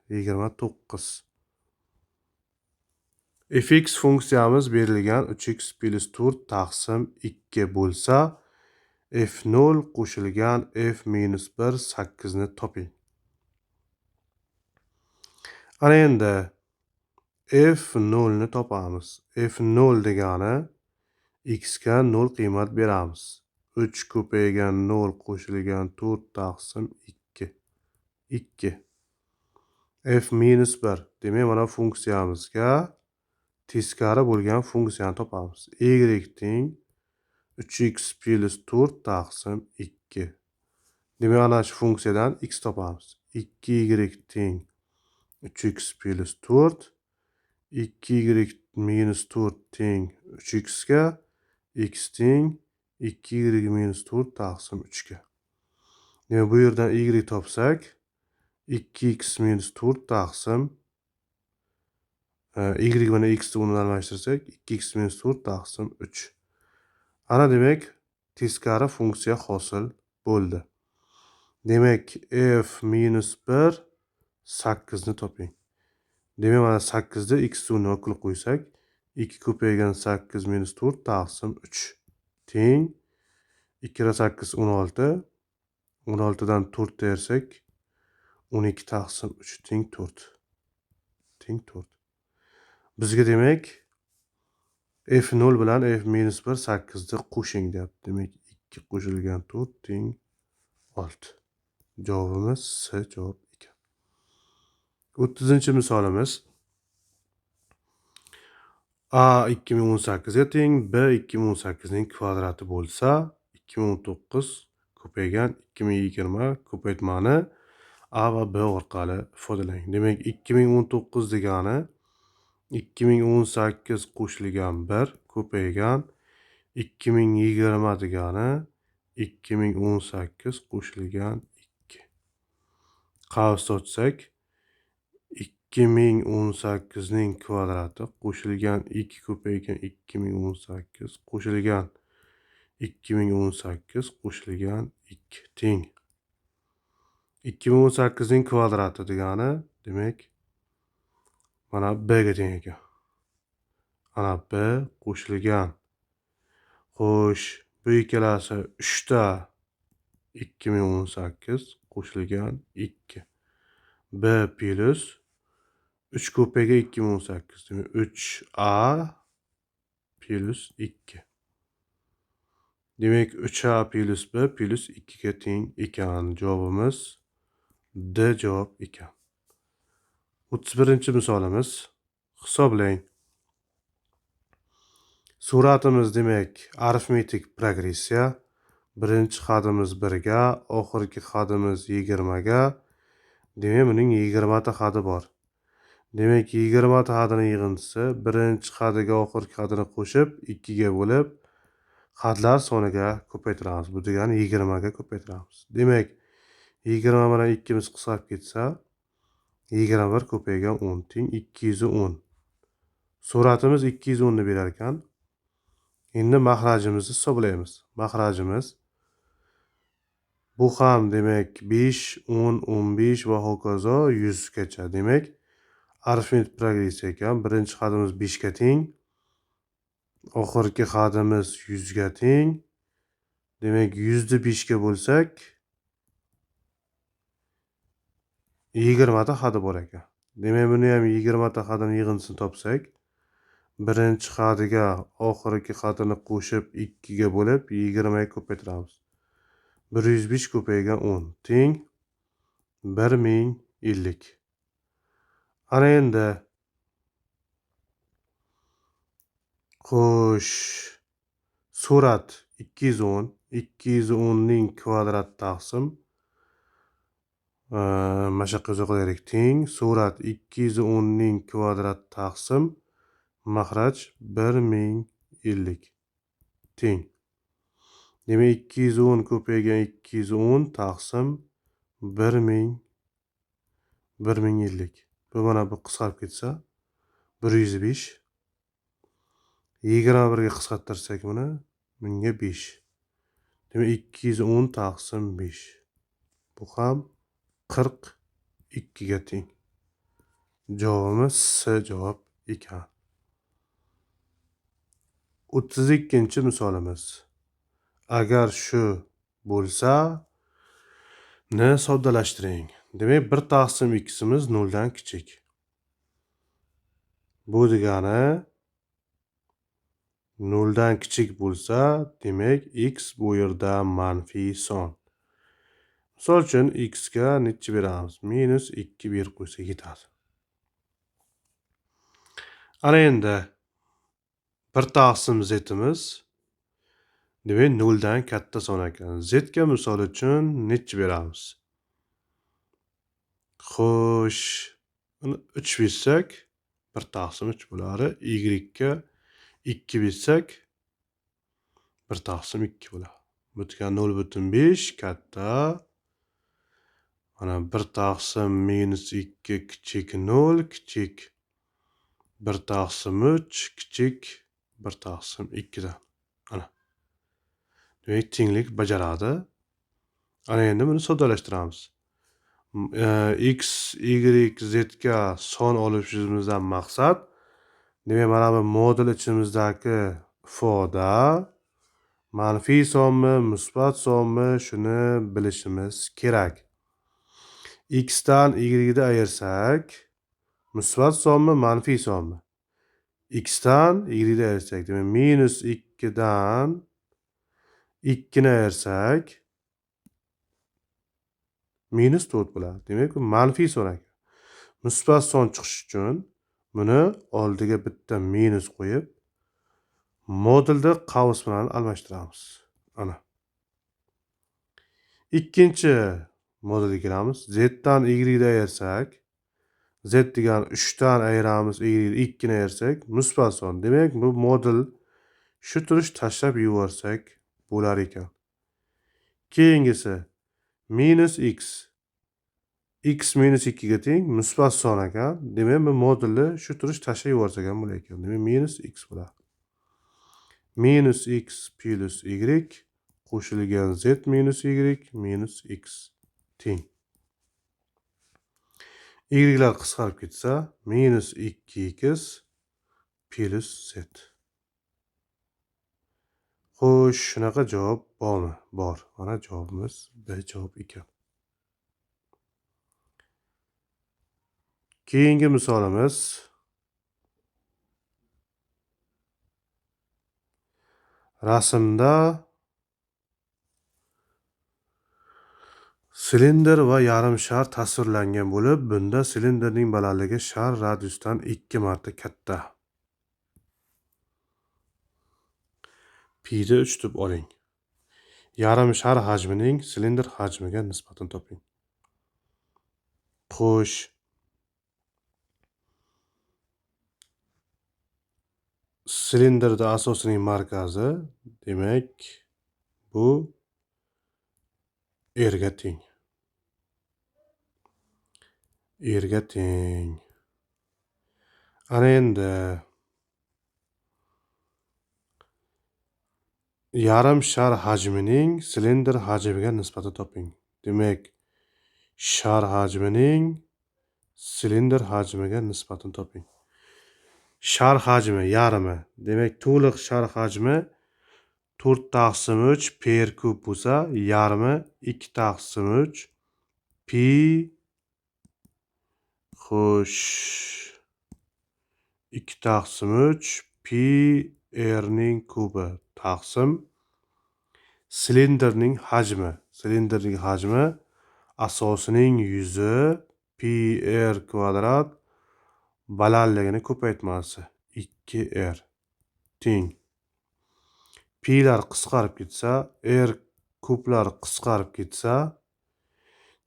29. fx funksiyamiz berilgan 3x plus 4 taqsim 2 bo'lsa, f0 qo'shilgan f-1 8 ni toping. Ana endi f0 ni topamiz. f0 degani x ga 0 qiymat beramiz. 3 ko'paygan 0 qo'shilgan 4 taqsim 2. 2. f-1. Demak, mana funksiyamizga teskari bo'lgan funksiyani topamiz. Y teng 3x plus 4 taqsim 2. Demak, ana shu funksiyadan x topamiz. 2y teng 3x plus 4. 2y minus 4 teng 3x ga, x teng 2y minus 4 taqsim 3 ga. Demak, bu yerdan y topsak, 2x minus 4 taqsim y bilan x ni almashtirsak, 2x minus 4 taqsim 3. Ana demak, teskari funksiya hosil bo'ldi. Demak, f-1 8 ni toping. Demak, mana 8 ni x o'rniga qilib qo'ysak, 2 ko'paygan 8 minus 4 taqsim 3 teng 2 ra 8 16. 16 dan 4 tersak 12 taqsim 3 teng 4. Teng 4. Bizga demak f0 bilan f-1 8 ni qo'shing deyapti. Demak, 2 qo'shilgan 4 teng 6. Javobimiz S javob ekan. 30-misolimiz A 2018 ga teng, B 2018 ning kvadrati bo'lsa, 2019 ko'paygan 2020 ko'paytmani A va B orqali ifodalang. Demak, 2019 degani 2018 qo'shilgan 1 ko'paygan 2020 degani 2018 qo'shilgan 2. Qavs ochsak, 2018 ning kvadrati qo'shilgan 2 ko'paygan 2018 qo'shilgan 2018 qo'shilgan 2 teng. 2018 ning kvadrati degani, demak, mana B ga teng ekan. Ana B qo'shilgan. Xo'sh, bu ikkalasi 3 ta 2018 qo'shilgan 2. B plus 3 ko'paygan 2018. Demak, 3A plus 2. Demak, 3A plus B plus 2 ga teng ekan. Javobimiz D javob ekan. 31-misolimiz. Hisoblang. Suratimiz demak arifmetik progressiya. Birinchi hadimiz 1 ga, oxirgi hadimiz 20 ga. Demak, buning 20 ta hadi bor. Demak, 20 ta hadini yig'indisi birinchi hadiga oxirgi hadini qo'shib 2 ga bo'lib, hadlar soniga ko'paytiramiz. Bu degani 20 ga ko'paytiramiz. Demak, 20 bilan 2 miz qisqarib ketsa, 21 ko'paygan 10 teng 210. Suratimiz 210 ni berar ekan. Endi mahrajimizni hisoblaymiz. Mahrajimiz bu ham demak 5, 10, 15 va hokazo 100 gacha. Demak, arifmetik progressiya ekan. Birinchi hadimiz 5 ga teng. Oxirgi hadimiz 100 ga teng. Demak, 100 ni 5 ga bo'lsak 20 ta hadi bor ekan. Demak, buni ham 20 ta xatini yig'indisini topsak, birinchi xatiga oxirgi xatini qo'shib 2 ga bo'lib 20 ga ko'paytiramiz. 105 ko'paygan 10 teng 1050. Ana endi xo'sh, surat 210, 210 ning kvadrat taqsim mana shu yoqqa yoza qo'yaylik. Teng surat 210 ning kvadrat taqsim mahraj 1050 teng. Demak, 210 ko'paygan 210 taqsim 1050. Bu mana bu qisqarib ketsa 105. 21 ga qisqartirsak buni, bunga 5. Demak, 210 taqsim 5. Bu ham 42 ga teng. Javobimiz S javob ekan. 32-misolimiz. Agar shu bo'lsa, ni soddalashtiring. Demak, 1 taqsim x'imiz 0 dan kichik. Bu degani 0 dan kichik bo'lsa, demak x bu yerda manfiy son. Misol uchun x ga necha beramiz? -2 berib qo'ysak yetadi. Ana endi 1 taqsim z'imiz demak 0 dan katta son ekan. Z ga misol uchun necha beramiz? Xo'sh, uni 3 bersak 1 taqsim 3 bo'ladi. Y ga 2 bersak 1 taqsim 2 bo'ladi. Bu degani 0,5 katta. Mana 1 taqsim -2 kichik 0 kichik 1 taqsim 3 kichik 1 taqsim 2 dan. Ana. Demak, tenglik bajaradi. Ana endi buni soddalashtiramiz. X, Y, Z ga son olishimizdan maqsad, demak, mana bu modul ichimizdagi ifoda manfiy sonmi, musbat sonmi, shuni bilishimiz kerak. X dan Y da ayirsak, musbat sonmi, manfiy sonmi? X dan Y da ayirsak, demak, -2 dan 2 ni ayirsak -4 bo'ladi. Demak, bu manfiy son ekan. Musbat son chiqish uchun buni oldiga bitta minus qo'yib, modulni qavs bilan almashtiramiz. Ana. Ikkinchi modulga kelamiz. Z dan Y da ayirsak, Z degani 3 dan ayiramiz, Y 2 ni ayirsak, musbat son. Demak, bu modul shu turish tashlab yuborsak bo'lar ekan. Keyingisi -x. X -2 ga teng musbat son ekan. Demak, bu modulni shu turish tashlab yuborsak ham bo'lar ekan. Demak, -x bo'ladi. -x plus y qo'shilgan z minus y minus x teng. Y'lar qisqarib ketsa, -2x plus z. Xo'sh, shunaqa javob bormi? Bor. Mana javobimiz B javob ekan. Keyingi misolimiz rasmda silindr va yarim shar tasvirlangan bo'lib, bunda silindrning balandligi shar radiusdan 2 marta katta. P'ni 3 deb oling. Yarim shar hajmining silindr hajmiga nisbatini toping. Xo'sh, silindrda asosining markazi, demak, bu R'ga teng. R'ga teng. Ana endi yarim shar hajmining silindr hajmiga nisbatini toping. Demak, shar hajmining silindr hajmiga nisbatini toping. Shar hajmi yarimi. Demak, to'liq shar hajmi 4 taqsim 3 per kub bo'lsa, yarmi 2 taqsim 3 pi Xo'sh. 2 taqsim 3 pi rning kubi taqsim silindrning hajmi. Silindrning hajmi asosining yuzi pi r kvadrat balandligini ko'paytmasi 2r teng. Pilar qisqarib ketsa, r kublar qisqarib ketsa,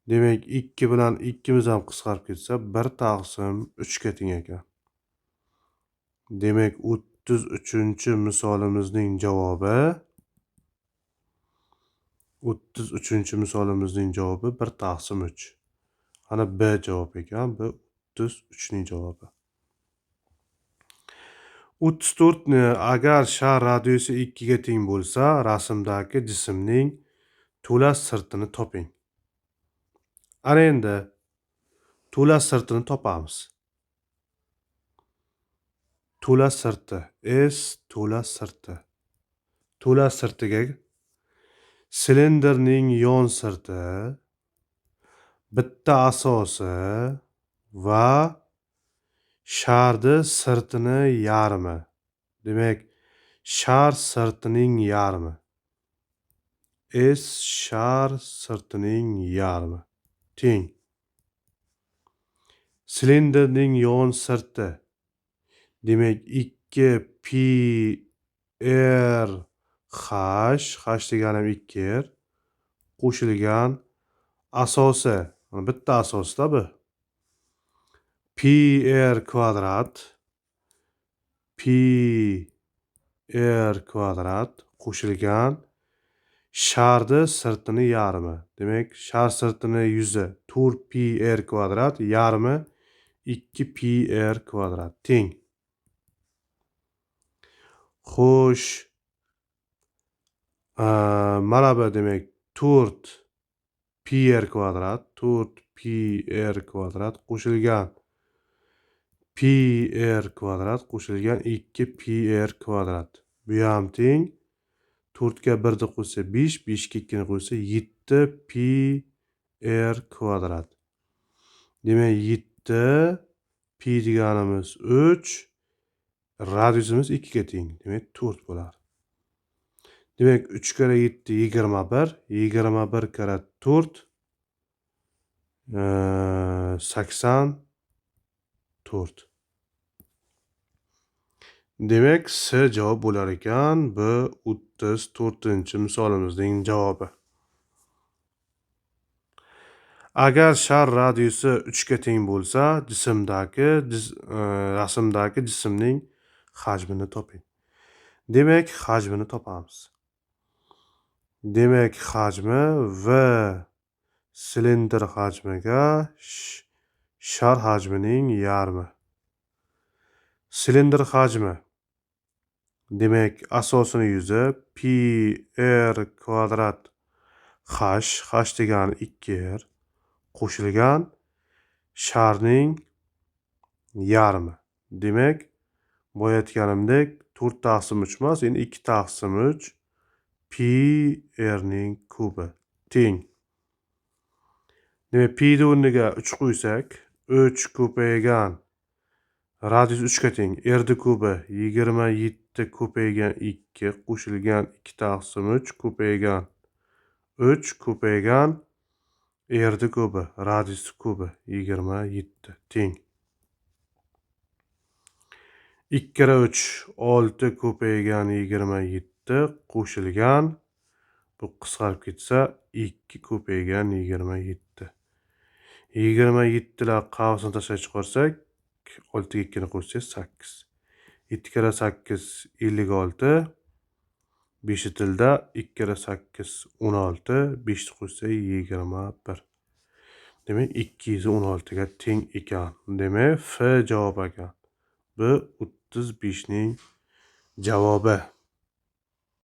demak 2 bilan 2miz ham qisqarib ketsa 1 taqsim 3 ga teng ekan. Demak 33-misolimizning javobi 1 taqsim 3. Ana B javob ekan. Bu 33ning javobi. 34 ni agar shar radiusi 2 ga teng bo'lsa, rasmdagi jismning to'la sirtini toping. Ana endi to'la sirtini topamiz. To'la sirti S to'la sirti. To'la sirtiga silindrning yon sirti, bitta asosi va sharni sirtini yarmi. Demak, shar sirtining yarmi. S shar sirtining yarmi teng. Silindrning yon sirti. Demak 2 pi r h deganim 2r qo'shilgan asosi. Bitta asosda bu. Pi r kvadrat qo'shilgan sharni sirtini yarmi. Demak, shar sirtini yuzi 4 pi r kvadrat yarmi 2 pi r kvadrat teng. Xo'sh. Mana bu demak 4 pi r kvadrat qo'shilgan pi r kvadrat qo'shilgan 2 pi r kvadrat. Bu ham teng. 4 ga 1 ni qo'shsa 5, 5 ga 2 ni qo'shsa 7 pi r kvadrat. Demak 7 pi deganimiz 3, radiusimiz 2 ga teng. Demak 4 bo'ladi. Demak 3 kara 7 21, 21 kara 4 84. Demak, S javob bo'lar ekan. Bu 34-misolimizning javobi. Agar shar radiusi 3 ga teng bo'lsa, rasmdagi jismning hajmini toping. Demak, hajmini topamiz. Demak, hajmi V silindr hajmiga shar hajmining yarmi. Silindr hajmi. Demak, asosining yuzi pi r kvadrat h degani 2r qo'shilgan sharning yarmi. Demak, boya aytganimdek 4 taqsim 3 emas, endi 2 taqsim 3 pi rning kubi teng. Demak, pi o'rniga 3 qo'ysak, 3 ko'paygan radius 3 ga teng. R kubi 27 ko'paygan 2 qo'shilgan 2 taqsim 3 ko'paygan 3 ko'paygan r kubi radius kubi 27 teng. 2 kara 3 6 ko'paygan 27 qo'shilgan bu qisqarib ketsa 2 ko'paygan 27. 27 lar qavsini tashlab chiqarsak 6 ga 2 ni qo'shsak 8. 7 kara 8 56. 5 tilda 2 kara 8 16. 5 ni qo'shsak 21. Demak 216 ga teng ekan. Demak, F javob ekan. Bu 35ning javobi.